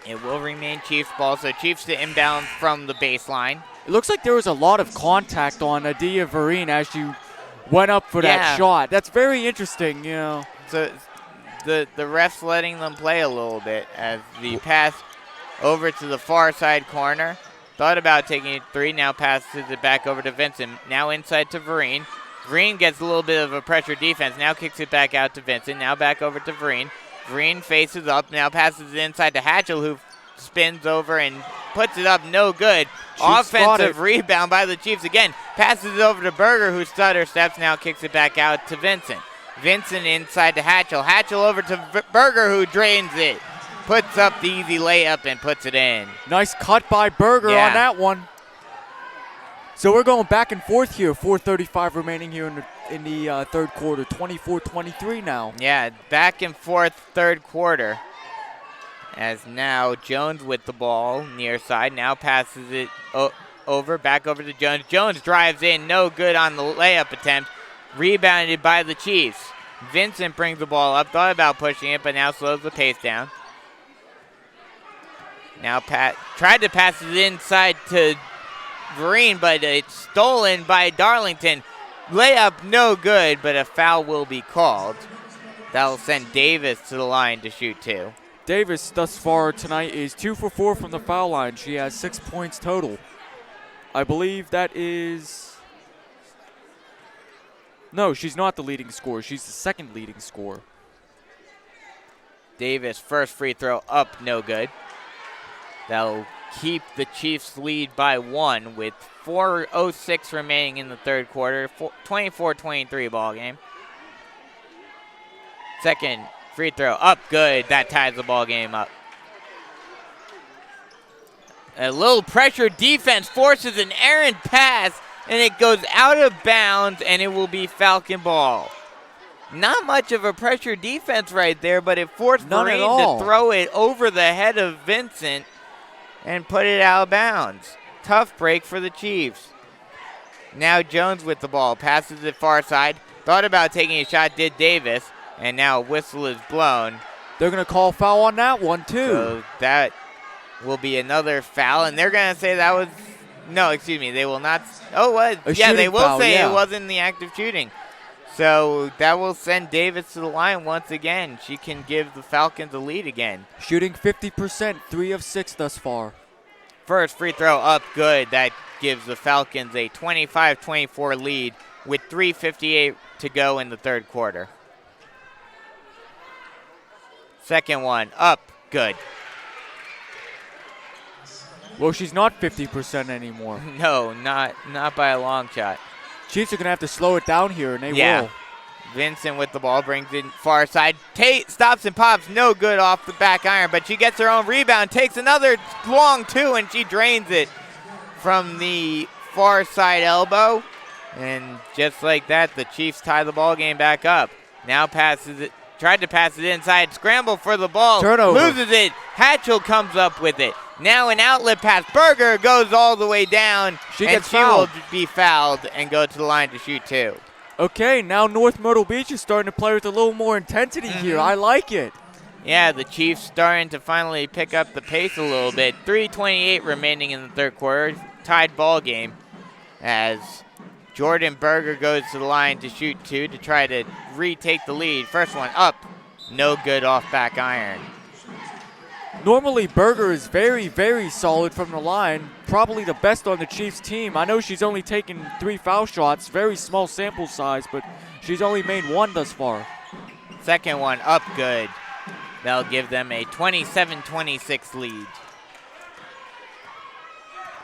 It will remain Chiefs ball, so Chiefs to inbound from the baseline. It looks like there was a lot of contact on Adia Vereen as she went up for that shot. That's very interesting, So the refs letting them play a little bit as the pass over to the far side corner. Thought about taking it three, now passes it back over to Vincent. Now inside to Vereen. Vereen gets a little bit of a pressure defense. Now kicks it back out to Vincent. Now back over to Vereen. Vereen faces up. Now passes it inside to Hatchell, who spins over and puts it up no good. Chiefs Offensive rebound by the Chiefs again. Passes it over to Berger, who stutter steps. Now kicks it back out to Vincent. Vincent inside to Hatchell. Hatchell over to Berger, who drains it. Puts up the easy layup and puts it in. Nice cut by Berger on that one. So we're going back and forth here. 4:35 remaining here in the third quarter. 24-23 now. Yeah, back and forth third quarter. As now Jones with the ball near side. Now passes it back over to Jones. Jones drives in, no good on the layup attempt. Rebounded by the Chiefs. Vincent brings the ball up. Thought about pushing it, but now slows the pace down. Now tried to pass it inside to Vereen, but it's stolen by Darlington. Layup no good, but a foul will be called. That'll send Davis to the line to shoot two. Davis thus far tonight is 2 for 4 from the foul line. She has 6 points total. I believe that is... No, she's not the leading scorer. She's the second leading scorer. Davis, first free throw up, no good. That'll keep the Chiefs' lead by 1 with 4:06 remaining in the third quarter. 24-23 ball game. Second free throw up, good. That ties the ball game up. A little pressure defense forces an errant pass, and it goes out of bounds, and it will be Falcon ball. Not much of a pressure defense right there, but it forced Vereen to throw it over the head of Vincent and put it out of bounds. Tough break for the Chiefs. Now Jones with the ball. Passes it far side. Thought about taking a shot, did Davis. And now a whistle is blown. They're going to call foul on that one, too. So that will be another foul. And they're going to say that was... No, excuse me. They will not... Oh, what? Yeah, they will say it wasn't the act of shooting. So that will send Davis to the line once again. She can give the Falcons a lead again. Shooting 50%, 3 of 6 thus far. First free throw up, good. That gives the Falcons a 25-24 lead with 3:58 to go in the third quarter. Second one up, good. Well, she's not 50% anymore. No, not by a long shot. Chiefs are going to have to slow it down here, and they will. Vincent with the ball brings it far side. Tate stops and pops. No good off the back iron, but she gets her own rebound. Takes another long two, and she drains it from the far side elbow. And just like that, the Chiefs tie the ball game back up. Now passes it. Tried to pass it inside. Scramble for the ball. Turnover. Loses it. Hatchell comes up with it. Now an outlet pass. Berger goes all the way down. She and gets she fouled. will be fouled and go to the line to shoot two. Okay, now North Myrtle Beach is starting to play with a little more intensity here. I like it. Yeah, the Chiefs starting to finally pick up the pace a little bit. 3:28 remaining in the third quarter. Tied ball game as Jordan Berger goes to the line to shoot two to try to retake the lead. First one up. No good off back iron. Normally, Berger is very, very solid from the line. Probably the best on the Chiefs team. I know she's only taken 3 foul shots. Very small sample size, but she's only made 1 thus far. Second one up good. That'll give them a 27-26 lead.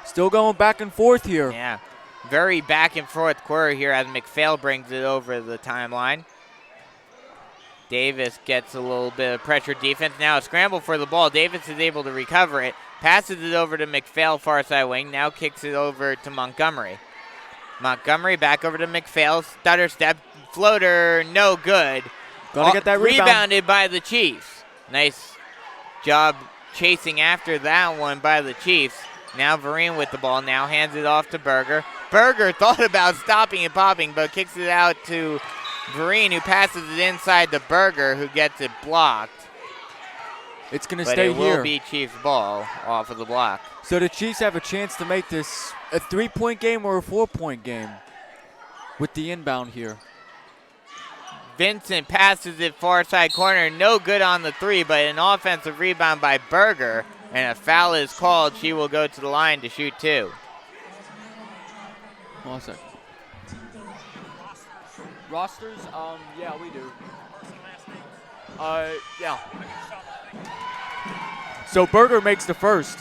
Still going back and forth here. Yeah, very back and forth quarter here as McPhail brings it over the timeline. Davis gets a little bit of pressure defense. Now a scramble for the ball. Davis is able to recover it. Passes it over to McPhail, far side wing. Now kicks it over to Montgomery. Montgomery back over to McPhail. Stutter step. Floater, no good. Gonna get that rebound. Rebounded by the Chiefs. Nice job chasing after that one by the Chiefs. Now Vereen with the ball. Now hands it off to Berger. Berger thought about stopping and popping, but kicks it out to Vereen, who passes it inside to Berger, who gets it blocked. It's going to But stay it here. will be Chiefs ball off of the block. So the Chiefs have a chance to make this a 3-point game or a 4-point game with the inbound here. Vincent passes it far side corner. No good on the three, but an offensive rebound by Berger. And a foul is called. She will go to the line to shoot two. Hold on a second. Rosters? Yeah, we do. Yeah. So Berger makes the first.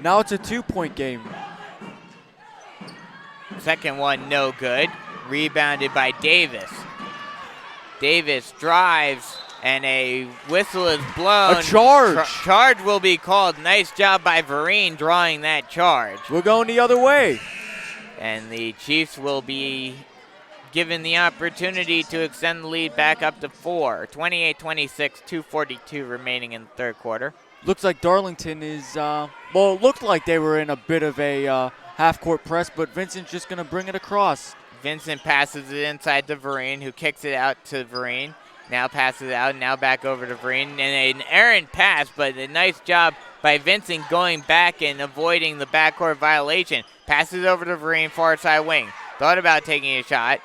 Now it's a 2-point game. Second one, no good. Rebounded by Davis. Davis drives, and a whistle is blown. A charge. Charge will be called. Nice job by Vereen drawing that charge. We're going the other way. And the Chiefs will be given the opportunity to extend the lead back up to 4. 28-26, 2:42 remaining in the third quarter. Looks like Darlington is, well, it looked like they were in a bit of a half-court press, but Vincent's just going to bring it across. Vincent passes it inside to Vereen, who kicks it out to Vereen. Now passes it out, now back over to Vereen. And an errant pass, but a nice job by Vincent going back and avoiding the backcourt violation. Passes over to Vereen, far side wing. Thought about taking a shot.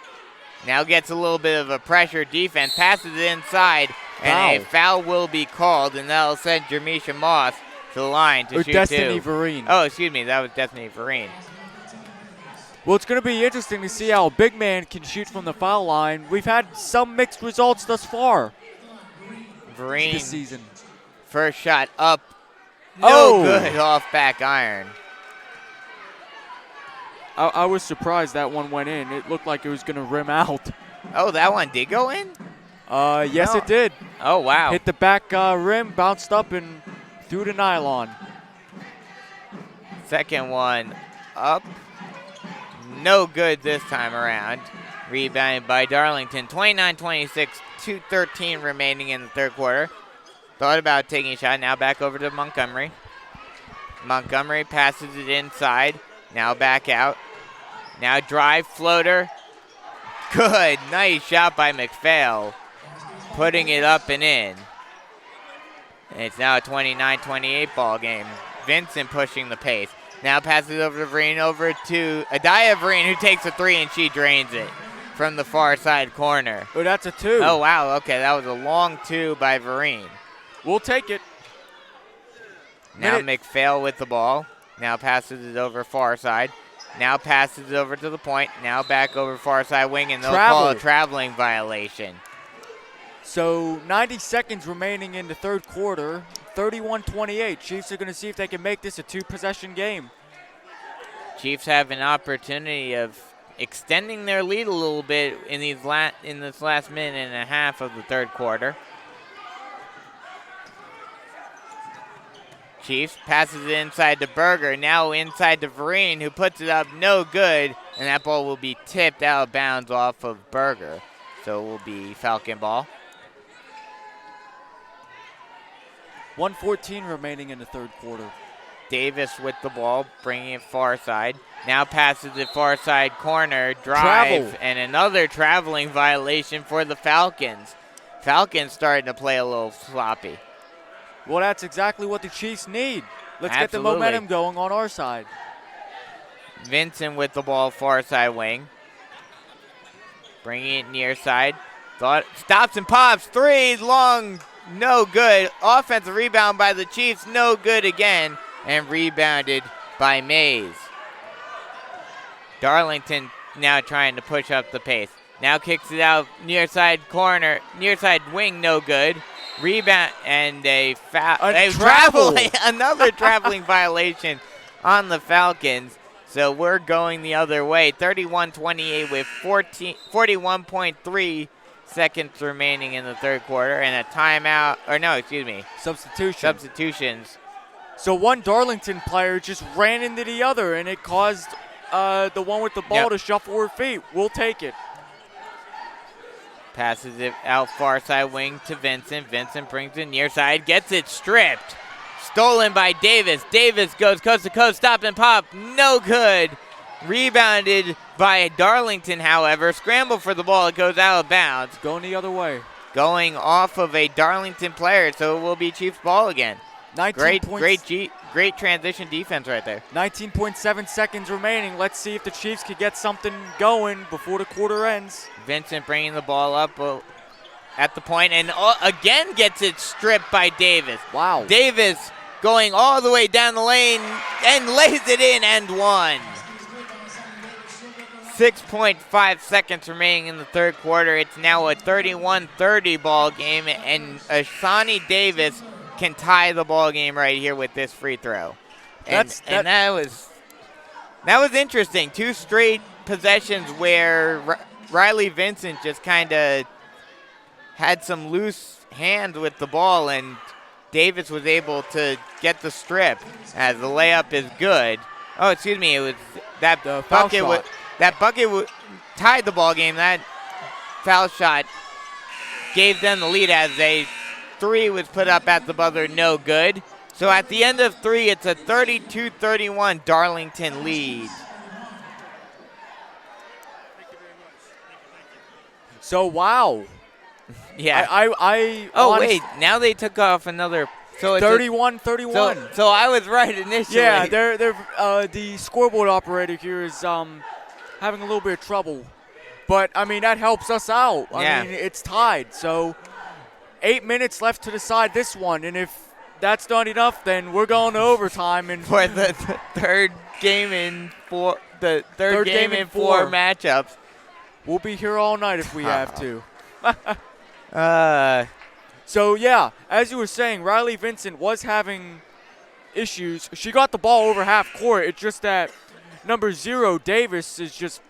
Now gets a little bit of a pressure defense. Passes it inside, and a foul will be called, and that'll send Jermisha Moss to the line to shoot Destiny two. Vereen. Oh, excuse me, that was Destiny Vereen. Well, it's going to be interesting to see how a big man can shoot from the foul line. We've had some mixed results thus far Vereen, this season. first shot up. No Oh. good off back iron. I was surprised that one went in. It looked like it was going to rim out. Oh, that one did go in? Yes, No. it did. Oh, wow. Hit the back rim, bounced up, and through the nylon. Second one up. No good this time around. Rebounded by Darlington. 29-26, 2:13 remaining in the third quarter. Thought about taking a shot. Now back over to Montgomery. Montgomery passes it inside. Now back out. Now drive, floater. Good. Nice shot by McPhail. Putting it up and in. And it's now a 29-28 ball game. Vincent pushing the pace. Now passes it over to Vereen, over to Adaya Vereen, who takes a three, and she drains it from the far side corner. Oh, that's a 2. Oh, wow. Okay, that was a long 2 by Vereen. We'll take it. Now McPhail with the ball. Now passes it over far side. Now passes it over to the point. Now back over far side wing, and they'll call a traveling violation. So 90 seconds remaining in the third quarter. 31-28. Chiefs are going to see if they can make this a 2-possession game. Chiefs have an opportunity of extending their lead a little bit in this last minute and a half of the third quarter. Chiefs passes it inside to Berger, now inside to Vereen, who puts it up no good, and that ball will be tipped out of bounds off of Berger. So it will be Falcon ball. 1:14 remaining in the third quarter. Davis with the ball, bringing it far side. Now passes it far side corner, drive, Travel. and another traveling violation for the Falcons. Falcons starting to play a little sloppy. Well, that's exactly what the Chiefs need. Let's get the Absolutely. momentum going on our side. Vincent with the ball, far side wing. Bringing it near side. Stops and pops. Three, long, no good. Offensive rebound by the Chiefs, no good again. And rebounded by Mays. Darlington now trying to push up the pace. Now kicks it out near side corner, near side wing, no good. Rebound and a foul. Another traveling violation on the Falcons. So we're going the other way. 31-28 with 41.3 seconds remaining in the third quarter, and a timeout. Or no, excuse me. Substitutions. So one Darlington player just ran into the other, and it caused the one with the ball to shuffle her feet. We'll take it. Passes it out far side wing to Vincent. Vincent brings it near side, gets it stripped. Stolen by Davis. Davis goes coast to coast, stop and pop. No good. Rebounded by Darlington, however. Scramble for the ball. It goes out of bounds. Going the other way. Going off of a Darlington player, so it will be Chiefs ball again. Great transition defense right there. 19.7 seconds remaining. Let's see if the Chiefs can get something going before the quarter ends. Vincent bringing the ball up at the point and again gets it stripped by Davis. Wow. Davis going all the way down the lane and lays it in and one. 6.5 seconds remaining in the third quarter. It's now a 31-30 ball game, and Ashani Davis can tie the ball game right here with this free throw. And that was interesting. Two straight possessions where Riley Vincent just kind of had some loose hands with the ball, and Davis was able to get the strip as the layup is good. Oh, excuse me, it was that bucket. That bucket tied the ball game. That foul shot gave them the lead as a three was put up at the buzzer, no good. So at the end of three, it's a 32-31 Darlington lead. So, wow. Yeah. Wait, now they took off another. So it's 31-31. So I was right initially. Yeah, the scoreboard operator here is having a little bit of trouble. But, I mean, that helps us out. I mean, it's tied. So 8 minutes left to decide this one. And if that's not enough, then we're going to overtime. And for the third game in four matchups. We'll be here all night if we have to. So, yeah, as you were saying, Riley Vincent was having issues. She got the ball over half court. It's just that number 0, Davis, is just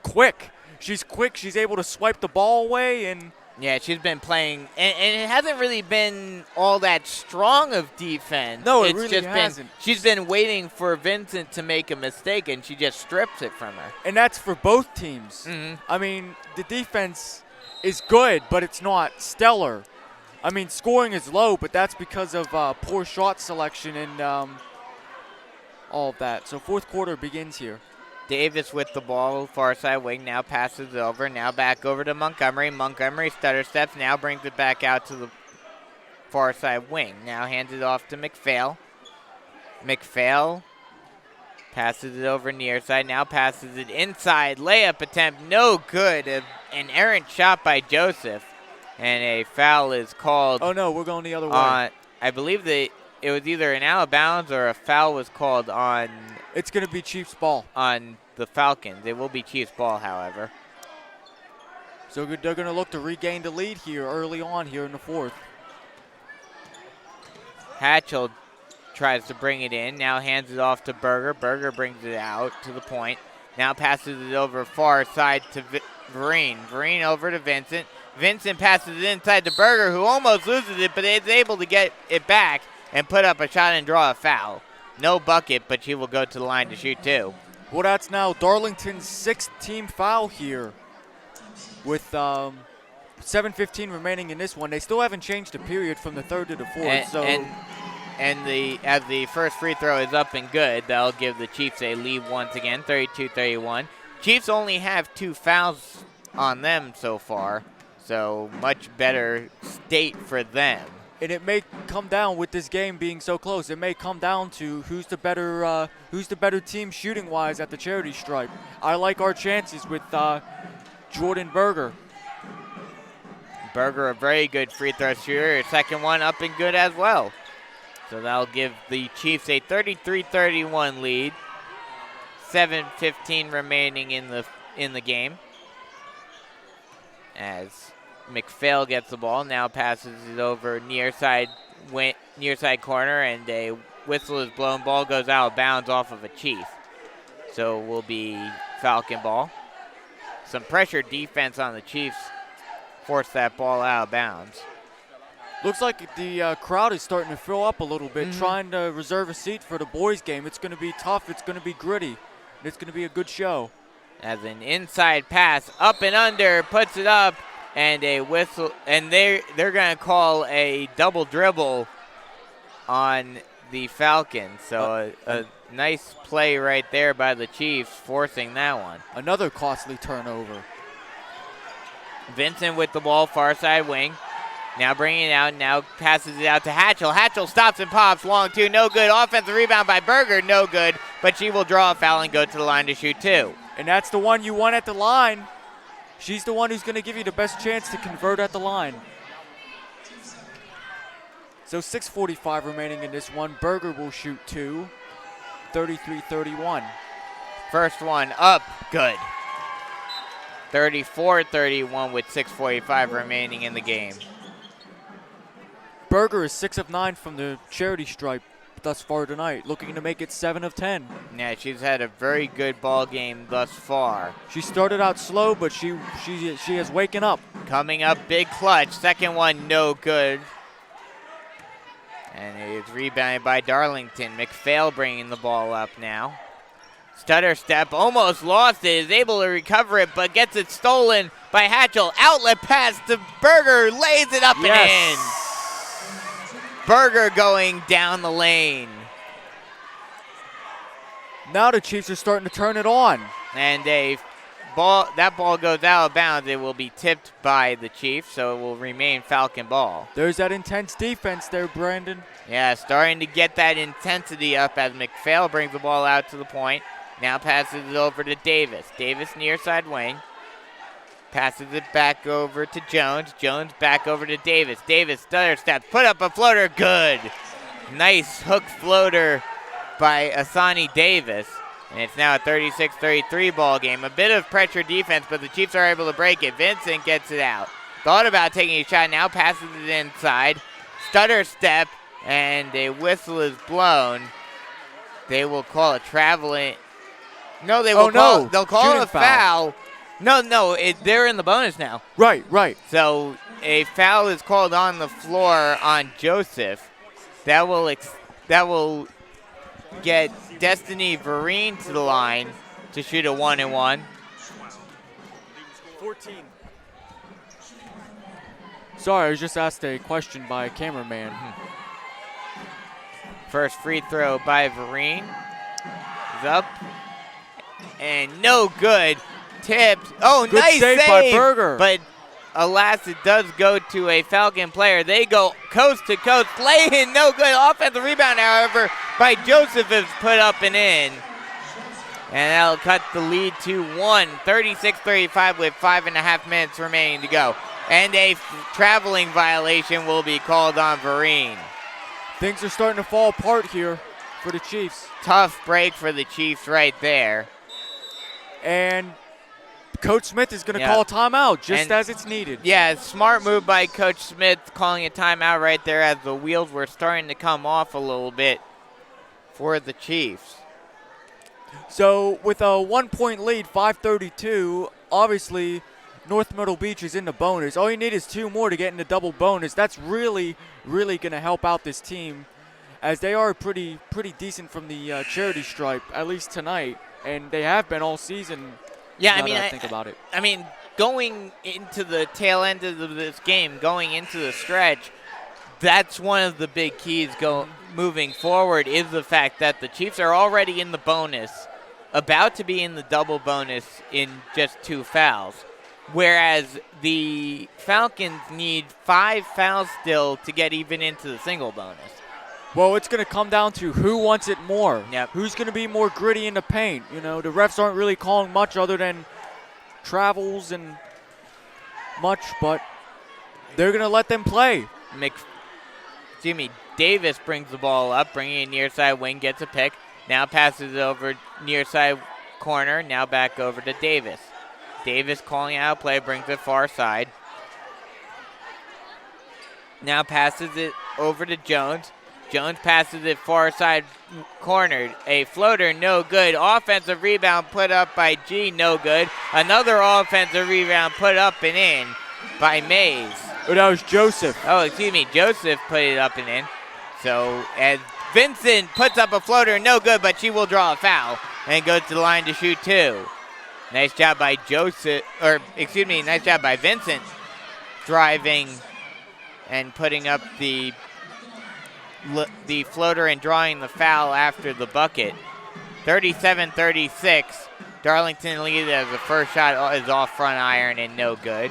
quick. She's quick. She's able to swipe the ball away. And yeah, she's been playing. And it hasn't really been all that strong of defense. No, it really hasn't. She's been waiting for Vincent to make a mistake, and she just strips it from her. And that's for both teams. Mm-hmm. I mean, the defense is good, but it's not stellar. I mean, scoring is low, but that's because of poor shot selection and all of that. So fourth quarter begins here. Davis with the ball, far side wing, now passes it over, now back over to Montgomery. Montgomery stutter steps, now brings it back out to the far side wing. Now hands it off to McPhail. McPhail passes it over near side, now passes it inside. Layup attempt, no good. An errant shot by Joseph. And a foul is called. Oh, no, we're going the other way. I believe that it was either an out of bounds or a foul was called on. It's going to be Chiefs ball. On the Falcons. It will be Chiefs ball, however. So they're going to look to regain the lead here early on here in the fourth. Hatchell tries to bring it in. Now hands it off to Berger. Berger brings it out to the point. Now passes it over far side to Vereen. Vereen over to Vincent. Vincent passes it inside to Berger, who almost loses it, but is able to get it back and put up a shot and draw a foul. No bucket, but she will go to the line to shoot 2. Well, that's now Darlington's 6th team foul here with 7:15 remaining in this one. They still haven't changed the period from the 3rd to the 4th. As the first free throw is up and good, that'll give the Chiefs a lead once again, 32-31. Chiefs only have 2 fouls on them so far, so much better state for them. And it may come down with this game being so close. It may come down to who's the better team shooting-wise at the charity stripe. I like our chances with Jordan Berger. Berger, a very good free throw shooter. Second one up and good as well. So that'll give the Chiefs a 33-31 lead. 7:15 remaining in the game. As McPhail gets the ball, now passes it over near side corner, and a whistle is blown. Ball goes out of bounds off of a Chief. So it will be Falcon ball. Some pressure defense on the Chiefs forced that ball out of bounds. Looks like the crowd is starting to fill up a little bit, trying to reserve a seat for the boys' game. It's going to be tough. It's going to be gritty. And it's going to be a good show. As an inside pass, up and under, puts it up, and a whistle, and they're going to call a double dribble on the Falcons. So a nice play right there by the Chiefs, forcing that one. Another costly turnover. Vincent with the ball, far side wing. Now bringing it out, now passes it out to Hatchell. Hatchell stops and pops, long 2, no good. Offensive rebound by Berger, no good. But she will draw a foul and go to the line to shoot 2. And that's the one you want at the line. She's the one who's going to give you the best chance to convert at the line. So 6:45 remaining in this one. Berger will shoot 2. 33-31. First one up, good. 34-31 with 6:45 remaining in the game. Berger is 6 of 9 from the charity stripe thus far tonight, looking to make it 7 of 10. Yeah, she's had a very good ball game thus far. She started out slow, but she is waking up. Coming up, big clutch. Second one, no good. And it's rebounded by Darlington. McPhail bringing the ball up now. Stutter step, almost lost it, is able to recover it, but gets it stolen by Hatchell. Outlet pass to Berger, lays it up and in. Berger going down the lane. Now the Chiefs are starting to turn it on. And that ball goes out of bounds. It will be tipped by the Chiefs, so it will remain Falcon ball. There's that intense defense there, Brandon. Yeah, starting to get that intensity up as McPhail brings the ball out to the point. Now passes it over to Davis. Davis near side wing. Passes it back over to Jones. Jones back over to Davis. Davis stutter step, put up a floater, good. Nice hook floater by Asani Davis. And it's now a 36-33 ball game. A bit of pressure defense, but the Chiefs are able to break it. Vincent gets it out. Thought about taking a shot, now passes it inside. Stutter step, and a whistle is blown. They will call a traveling. No, they will they'll call it a foul. No, they're in the bonus now. Right. So a foul is called on the floor on Joseph. That will get Destiny Vereen to the line to shoot a 1-and-1. 14. Sorry, I was just asked a question by a cameraman. First free throw by Vereen is up and no good. Tipped. Oh, good nice save by Berger. But alas, it does go to a Falcon player. They go coast to coast. Lay in, no good. Offensive rebound, however, by Joseph is put up and in. And that'll cut the lead to 1. 36-35 with 5.5 minutes remaining to go. And a traveling violation will be called on Vereen. Things are starting to fall apart here for the Chiefs. Tough break for the Chiefs right there. And Coach Smith is going to Yeah. call a timeout just And- as it's needed. Yeah, smart move by Coach Smith calling a timeout right there as the wheels were starting to come off a little bit for the Chiefs. So with a 1-point lead, 5:32, obviously North Myrtle Beach is in the bonus. All you need is 2 more to get in the double bonus. That's really, really going to help out this team, as they are pretty decent from the charity stripe, at least tonight, and they have been all season. Yeah, now I mean, that I think about it. I mean, going into the tail end of this game, going into the stretch, that's one of the big keys moving forward is the fact that the Chiefs are already in the bonus, about to be in the double bonus in just 2 fouls, whereas the Falcons need 5 fouls still to get even into the single bonus. Well, it's going to come down to who wants it more. Yep. Who's going to be more gritty in the paint. You know, the refs aren't really calling much other than travels and much, but they're going to let them play. Davis brings the ball up, bringing it near side wing, gets a pick. Now passes it over near side corner. Now back over to Davis. Davis calling out play, brings it far side. Now passes it over to Jones. Jones passes it far side cornered. A floater, no good. Offensive rebound put up by G, no good. Another offensive rebound put up and in by Mays. Oh, that was Joseph. Oh, excuse me. Joseph put it up and in. So, as Vincent puts up a floater, no good, but she will draw a foul and goes to the line to shoot 2. Nice job by nice job by Vincent driving and putting up the floater and drawing the foul after the bucket. 37-36. Darlington lead as the first shot is off front iron and no good.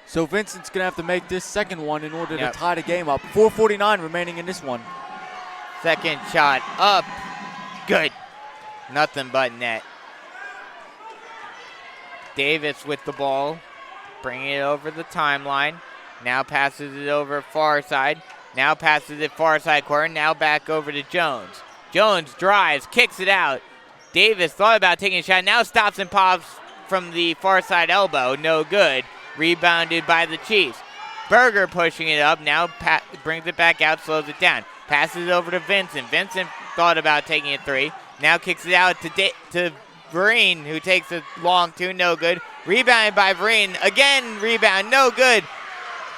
So Vincent's going to have to make this second one in order to tie the game up. 4:49 remaining in this one. Second shot up. Good. Nothing but net. Davis with the ball. Bringing it over the timeline. Now passes it over far side. Now passes it far side corner. Now back over to Jones. Jones drives, kicks it out. Davis thought about taking a shot. Now stops and pops from the far side elbow. No good. Rebounded by the Chiefs. Berger pushing it up. Now brings it back out, slows it down. Passes it over to Vincent. Vincent thought about taking a 3. Now kicks it out to Vereen, who takes a long 2. No good. Rebounded by Vereen. Again, rebound. No good.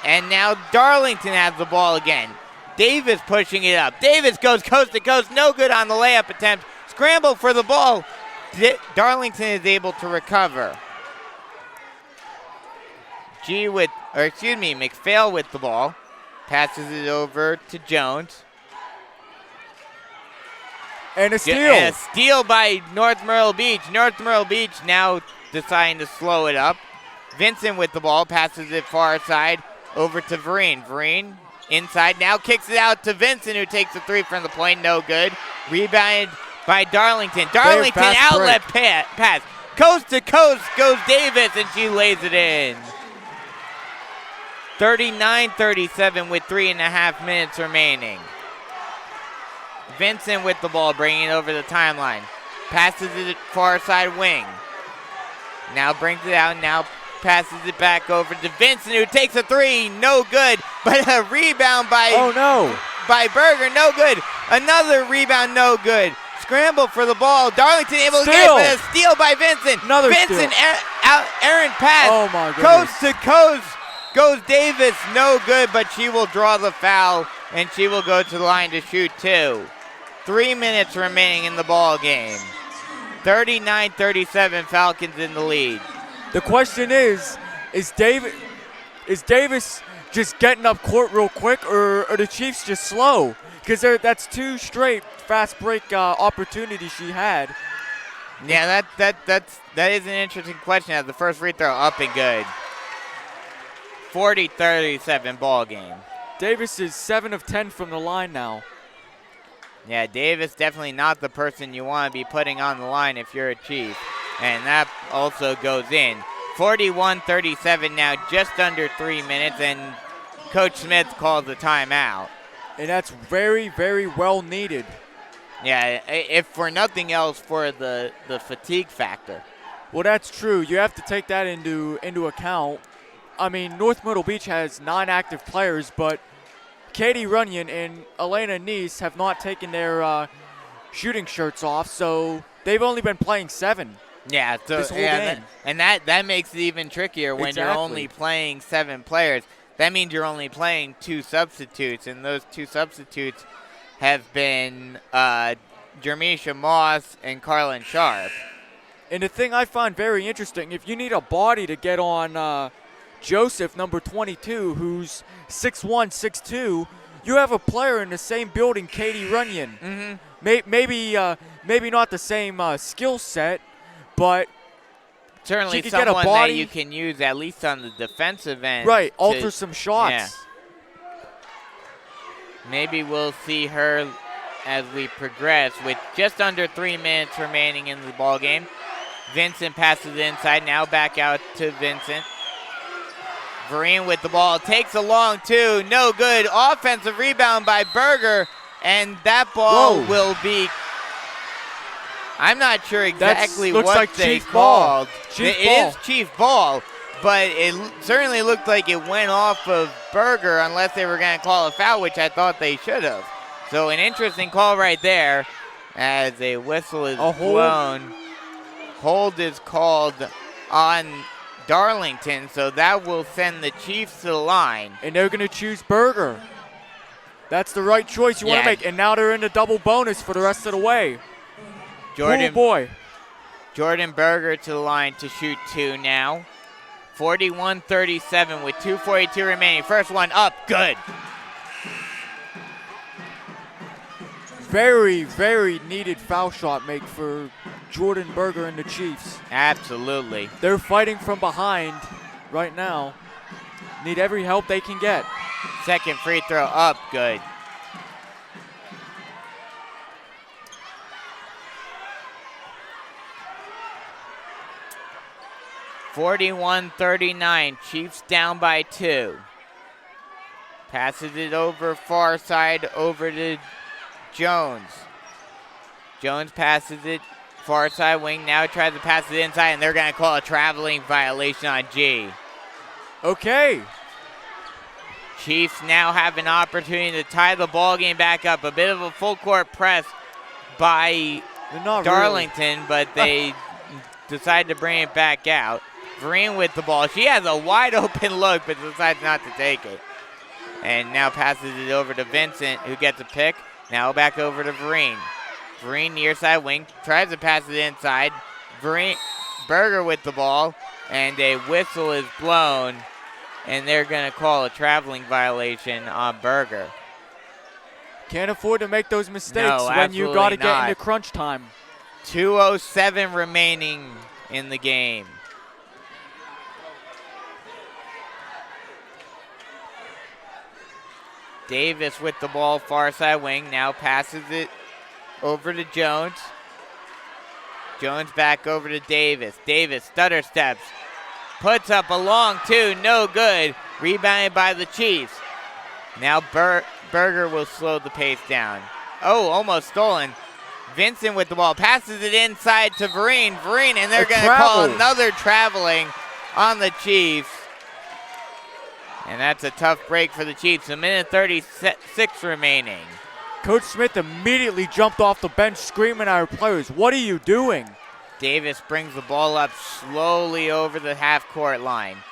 And now Darlington has the ball again. Davis pushing it up. Davis goes coast to coast. No good on the layup attempt. Scramble for the ball. Darlington is able to recover. McPhail with the ball. Passes it over to Jones. And a steal. And a steal by North Myrtle Beach. North Myrtle Beach now deciding to slow it up. Vincent with the ball. Passes it far side over to Vereen. Vereen inside. Now kicks it out to Vincent, who takes a 3 from the point. No good. Rebounded by Darlington. Darlington outlet pass. Coast to coast goes Davis, and she lays it in. 39-37 with 3.5 minutes remaining. Vincent with the ball, bringing it over the timeline. Passes it far side wing. Now brings it out. Now passes it back over to Vincent, who takes a 3. No good. But a rebound by by Berger. No good. Another rebound. No good. Scramble for the ball. Darlington able to get it, but a steal by Vincent. Another Vincent steal. Errant pass. Oh my goodness. Coast to coast goes Davis. No good, but she will draw the foul, and she will go to the line to shoot 2. 3 minutes remaining in the ball game. 39-37, Falcons in the lead. The question is Davis just getting up court real quick, or are the Chiefs just slow? Because that's 2 straight fast break opportunities she had. Yeah, that is an interesting question. As the first free throw up and good. 40-37 ball game. Davis is 7 of 10 from the line now. Yeah, Davis definitely not the person you want to be putting on the line if you're a Chief. And that also goes in. 41-37 now, just under 3 minutes, and Coach Smith calls the timeout. And that's very, very well needed. Yeah, if for nothing else, for the fatigue factor. Well, that's true. You have to take that into account. I mean, North Myrtle Beach has 9 active players, but Katie Runyon and Elena Neese have not taken their shooting shirts off, so they've only been playing 7. Yeah, so, this whole game. And that makes it even trickier when you're only playing 7 players. That means you're only playing 2 substitutes, and those 2 substitutes have been Jermisha Moss and Carlin Sharp. And the thing I find very interesting, if you need a body to get on Joseph, number 22, who's 6'1", 6'2", you have a player in the same building, Katie Runyon. Mm-hmm. Maybe not the same skill set, but certainly she could someone get a body that you can use at least on the defensive end. Right, alter some shots. Yeah. Maybe we'll see her as we progress with just under 3 minutes remaining in the ball game. Vincent passes inside, now back out to Vincent. Vereen with the ball, takes a long 2, no good. Offensive rebound by Berger, and that ball will be, I'm not sure exactly what like they Chief called. Ball. It is Chief Ball, but it certainly looked like it went off of Berger unless they were going to call a foul, which I thought they should have. So an interesting call right there as a whistle is blown. Hold is called on Darlington, so that will send the Chiefs to the line. And they're going to choose Berger. That's the right choice you want to make. And now they're in the double bonus for the rest of the way. Jordan, oh boy. Jordan Berger to the line to shoot 2 now. 41-37 with 2:42 remaining. First one up, good. Very, very needed foul shot make for Jordan Berger and the Chiefs. Absolutely. They're fighting from behind right now. Need every help they can get. Second free throw up, good. (41-39), Chiefs down by 2. Passes it over far side over to Jones. Jones passes it far side wing, now tries to pass it inside, and they're going to call a traveling violation on G. Okay. Chiefs now have an opportunity to tie the ball game back up. A bit of a full court press by Darlington, but they decide to bring it back out. Vereen with the ball. She has a wide open look, but decides not to take it. And now passes it over to Vincent, who gets a pick. Now back over to Vereen. Vereen near side wing, tries to pass it inside. Berger with the ball, and a whistle is blown, and they're going to call a traveling violation on Berger. Can't afford to make those mistakes No, when you got to get not. into crunch time. 2:07 remaining in the game. Davis with the ball, far side wing, now passes it over to Jones. Jones back over to Davis. Davis stutter steps, puts up a long 2, no good. Rebounded by the Chiefs. Now Berger will slow the pace down. Oh, almost stolen. Vincent with the ball, passes it inside to Vereen. Vereen, and they're going to call another traveling on the Chiefs. And that's a tough break for the Chiefs. 1:36 remaining. Coach Smith immediately jumped off the bench screaming at our players, "What are you doing?" Davis brings the ball up slowly over the half-court line.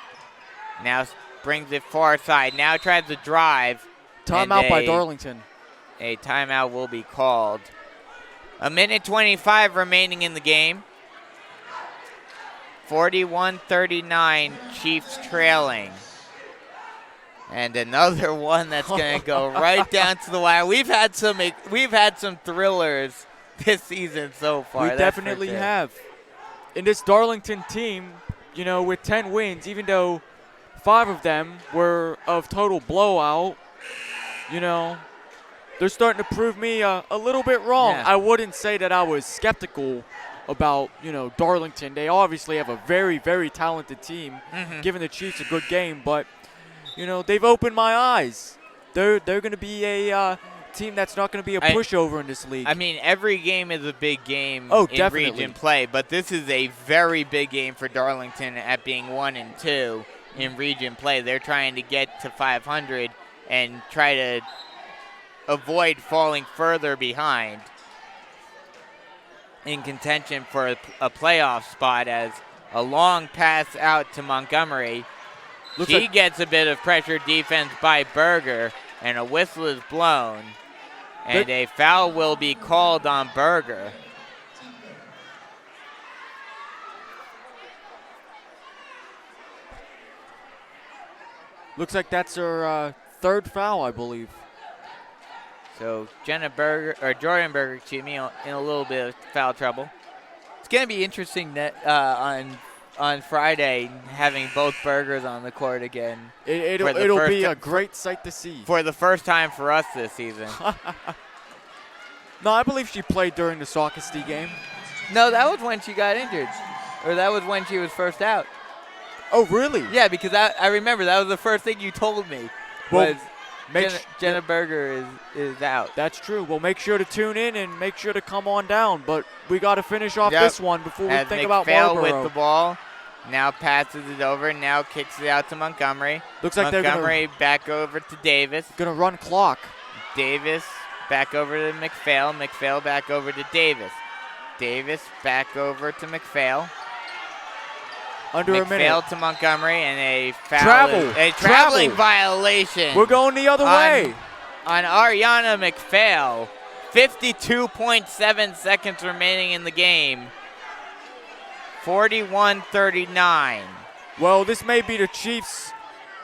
Now brings it far side. Now tries to drive. Timeout by Darlington. A timeout will be called. 1:25 remaining in the game. 41-39, Chiefs trailing. And another one that's going to go right down to the wire. We've had some thrillers this season so far. We definitely have. In this Darlington team, with 10 wins, even though 5 of them were of total blowout, they're starting to prove me a little bit wrong. Yeah. I wouldn't say that I was skeptical about, Darlington. They obviously have a very, very talented team, giving the Chiefs a good game, but they've opened my eyes. They're going to be a team that's not going to be a pushover in this league. I mean, every game is a big game in definitely. region play, but this is a very big game for Darlington at being 1-2 in region play. They're trying to get to 500 and try to avoid falling further behind in contention for a playoff spot, as a long pass out to Montgomery. He gets a bit of pressure defense by Berger, and a whistle is blown, and a foul will be called on Berger. Looks like that's her third foul, I believe. So Jordan Berger, in a little bit of foul trouble. It's going to be interesting that on Friday having both Bergers on the court again. It'll be a great sight to see. For the first time for us this season. No, I believe she played during the Saukesty game. No, that was when she got injured. Or that was when she was first out. Oh, really? Yeah, because I remember that was the first thing you told me. Well, Jenna Berger is out. That's true. Well, make sure to tune in and make sure to come on down. But we got to finish off this one before we think about Marlboro. with the ball. Now passes it over. Now kicks it out to Montgomery. Looks like Montgomery back over to Davis. Going to run clock. Davis back over to McPhail. McPhail back over to Davis. Davis back over to McPhail. Under a minute. McPhail to Montgomery, and a foul. A traveling violation. We're going the other way. On Ariana McPhail. 52.7 seconds remaining in the game. 41-39. Well, this may be the Chiefs'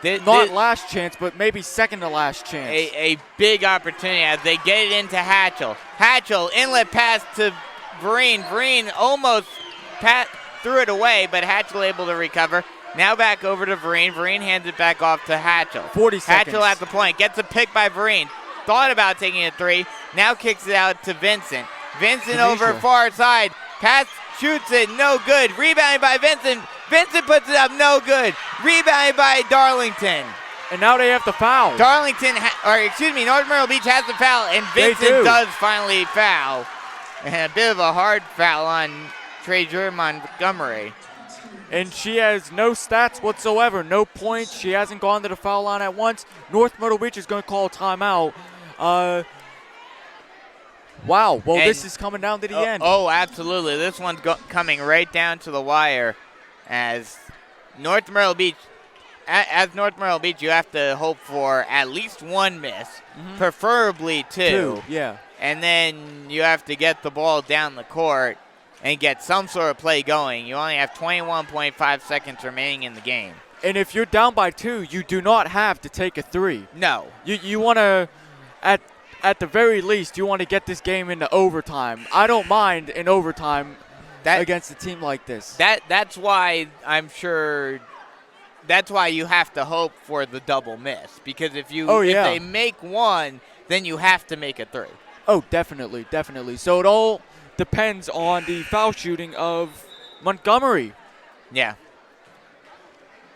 last chance, but maybe second to last chance. A big opportunity as they get it into Hatchell. Hatchell, inlet pass to Vereen. Vereen almost threw it away, but Hatchell able to recover. Now back over to Vereen. Vereen hands it back off to Hatchell. 40 seconds. Hatchell at the point. Gets a pick by Vereen. Thought about taking a three. Now kicks it out to Vincent. Vincent over far side. Pass, shoots it, no good. Rebounded by Vincent. Vincent puts it up, no good. Rebounded by Darlington. And now they have to foul. North Myrtle Beach has the foul, and Vincent does finally foul. And a bit of a hard foul on Treasure Montgomery. And she has no stats whatsoever, no points. She hasn't gone to the foul line at once. North Myrtle Beach is going to call a timeout. Wow. Well, this is coming down to the end. Oh, absolutely. This one's coming right down to the wire as North Myrtle Beach. As North Myrtle Beach, you have to hope for at least one miss, preferably two. Yeah. And then you have to get the ball down the court and get some sort of play going. You only have 21.5 seconds remaining in the game. And if you're down by 2, you do not have to take a three. No. You want to, at the very least, you want to get this game into overtime. I don't mind in overtime against a team like this. That's why I'm sure. That's why you have to hope for the double miss, because if they make one, then you have to make a three. Oh, definitely. So it all depends on the foul shooting of Montgomery. Yeah.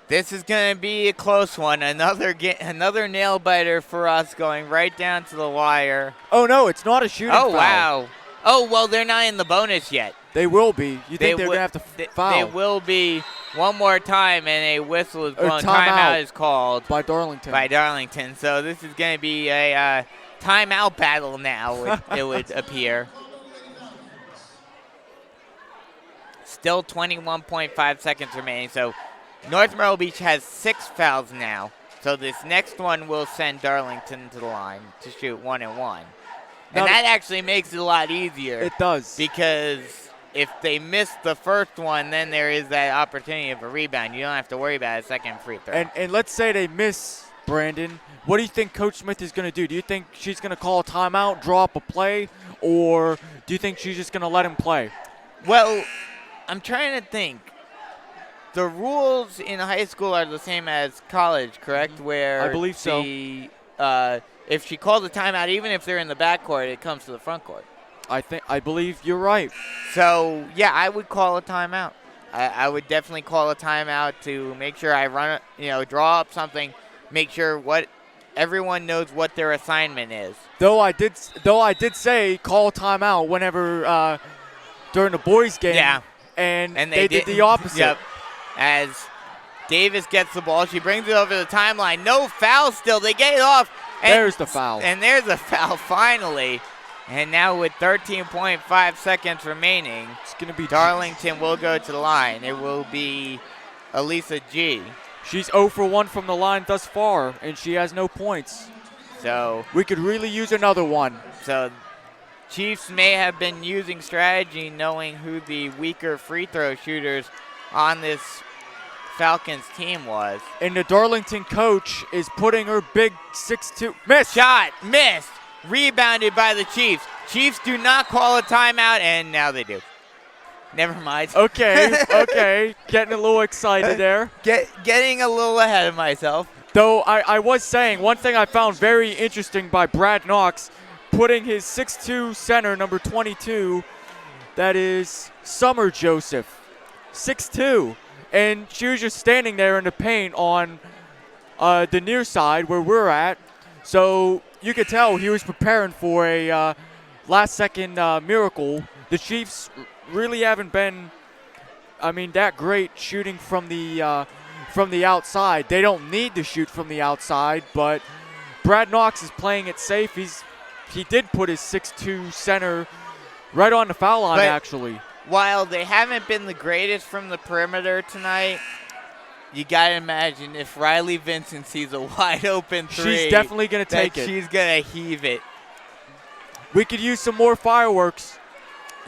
This is going to be a close one. Another nail biter for us, going right down to the wire. Oh no, it's not a shooting foul. Oh wow. Oh well, they're not in the bonus yet. They will be. You think they're going to have to foul? They will be one more time, and a whistle is blown. Timeout is called by Darlington. So this is going to be a timeout battle now, it would appear. Still 21.5 seconds remaining. So North Myrtle Beach has 6 fouls now. So this next one will send Darlington to the line to shoot 1-1. And that actually makes it a lot easier. It does. Because if they miss the first one, then there is that opportunity of a rebound. You don't have to worry about a second free throw. And let's say they miss, Brandon. What do you think Coach Smith is going to do? Do you think she's going to call a timeout, draw up a play, or do you think she's just going to let him play? Well, I'm trying to think. The rules in high school are the same as college, correct? Where I believe so. If she calls a timeout, even if they're in the backcourt, it comes to the front court. I believe you're right. So, yeah, I would call a timeout. I would definitely call a timeout to make sure I run, draw up something, make sure what everyone knows what their assignment is. Though I did say call timeout whenever during the boys game. Yeah. And they did the opposite. Yep. As Davis gets the ball, she brings it over the timeline. No foul still. They get it off. And, there's the foul. And there's the foul finally. And now with 13.5 seconds remaining, it's going to be Darlington will go to the line. It will be Elisa G. She's 0 for 1 from the line thus far, and she has no points. So we could really use another one. So Chiefs may have been using strategy knowing who the weaker free throw shooters on this Falcons team was. And the Darlington coach is putting her big 6'2". Miss! Shot, missed, rebounded by the Chiefs. Chiefs do not call a timeout, and now they do. Never mind. Okay. Getting a little excited there. Getting a little ahead of myself. Though I was saying, one thing I found very interesting by Brad Knox, putting his 6'2" center, number 22, that is Summer Joseph, 6'2". And she was just standing there in the paint on the near side where we're at. So you could tell he was preparing for a last-second miracle. The Chiefs really haven't been, that great shooting from the outside. They don't need to shoot from the outside, but Brad Knox is playing it safe. He did put his 6'2" center right on the foul line, actually. While they haven't been the greatest from the perimeter tonight, you got to imagine if Riley Vincent sees a wide open three. She's definitely going to take it. She's going to heave it. We could use some more fireworks.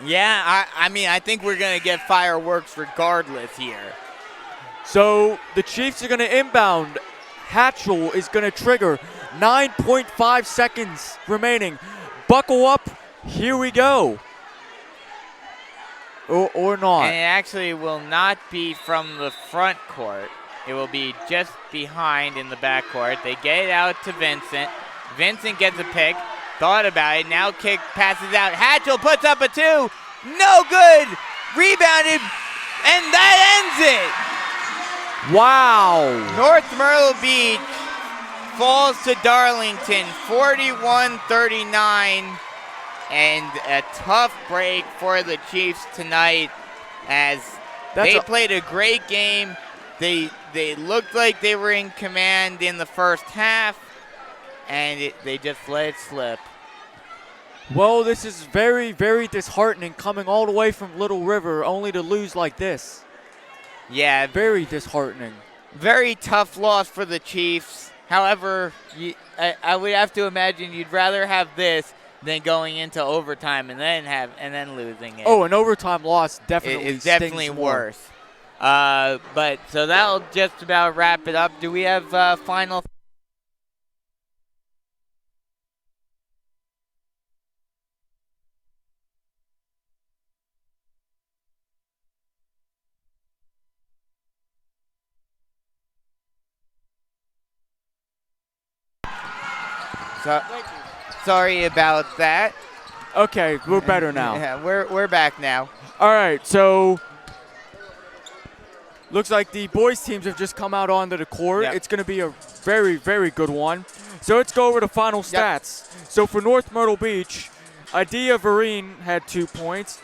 Yeah, I think we're going to get fireworks regardless here. So the Chiefs are going to inbound. Hatchell is going to trigger. 9.5 seconds remaining. Buckle up. Here we go. Or not. And it actually will not be from the front court. It will be just behind in the back court. They get it out to Vincent. Vincent gets a pick. Thought about it. Now kick passes out. Hatchell puts up a 2. No good. Rebounded. And that ends it. Wow. North Myrtle Beach falls to Darlington 41-39. And a tough break for the Chiefs tonight as they played a great game. They looked like they were in command in the first half, and they just let it slip. Well, this is very, very disheartening coming all the way from Little River only to lose like this. Yeah. Very disheartening. Very tough loss for the Chiefs. However, I would have to imagine you'd rather have this than going into overtime and then losing it. Oh, an overtime loss definitely it's definitely worse. But so that'll just about wrap it up. Do we have final? Sorry about that. Okay, we're better now. Yeah, we're back now. All right, so looks like the boys teams have just come out onto the court. Yep. It's going to be a very, very good one. So let's go over the final stats. Yep. So for North Myrtle Beach, Adia Vereen had 2 points.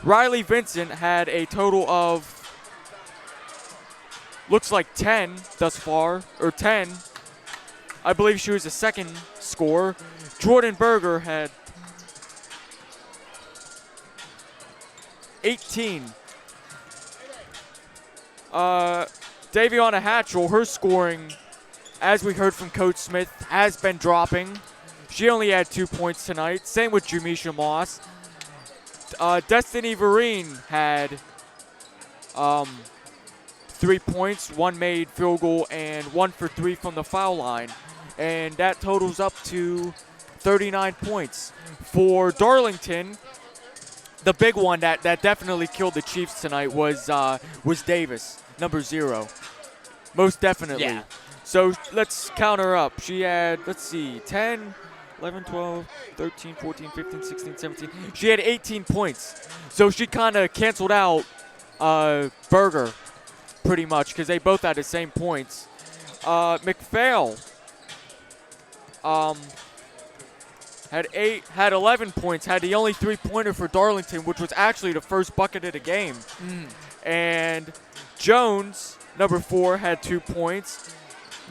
Riley Vincent had a total of, looks like 10 thus far, or 10. I believe she was the second scorer. Jordan Berger had 18. Daviana Hatchell, her scoring, as we heard from Coach Smith, has been dropping. She only had 2 points tonight. Same with Jamisha Moss. Destiny Vereen had 3 points, 1 made field goal, and 1 for 3 from the foul line. And that totals up to 39 points. For Darlington, the big one that definitely killed the Chiefs tonight was Davis, number 0. Most definitely. Yeah. So let's count her up. She had, 10, 11, 12, 13, 14, 15, 16, 17. She had 18 points. So she kind of canceled out Berger pretty much because they both had the same points. McPhail had 11 points, had the only 3-pointer for Darlington, which was actually the first bucket of the game. And Jones, number 4, had 2 points.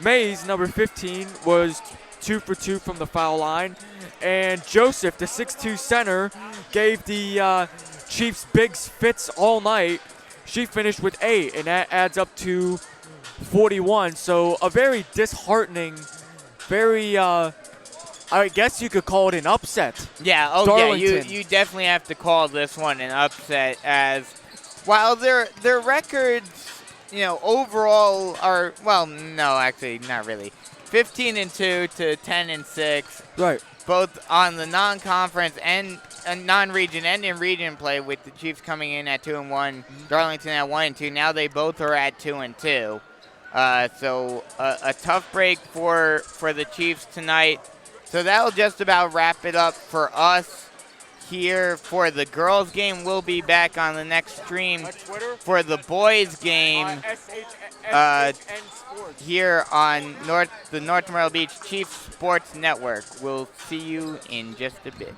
Mays, number 15, was 2 for 2 from the foul line. And Joseph, the 6'2 center, gave the Chiefs bigs fits all night. She finished with 8, and that adds up to 41. So a very disheartening, very, I guess you could call it an upset. Yeah, Darlington. you definitely have to call this one an upset, as while their records, overall are, well, no, actually not really. 15-2 to 10-6. Right. Both on the non-conference and non-region and in region play, with the Chiefs coming in at 2-1, Darlington at 1-2. Now they both are at 2-2. So a tough break for the Chiefs tonight. So that'll just about wrap it up for us here for the girls' game. We'll be back on the next stream for the boys' game here on the North Myrtle Beach Chiefs Sports Network. We'll see you in just a bit.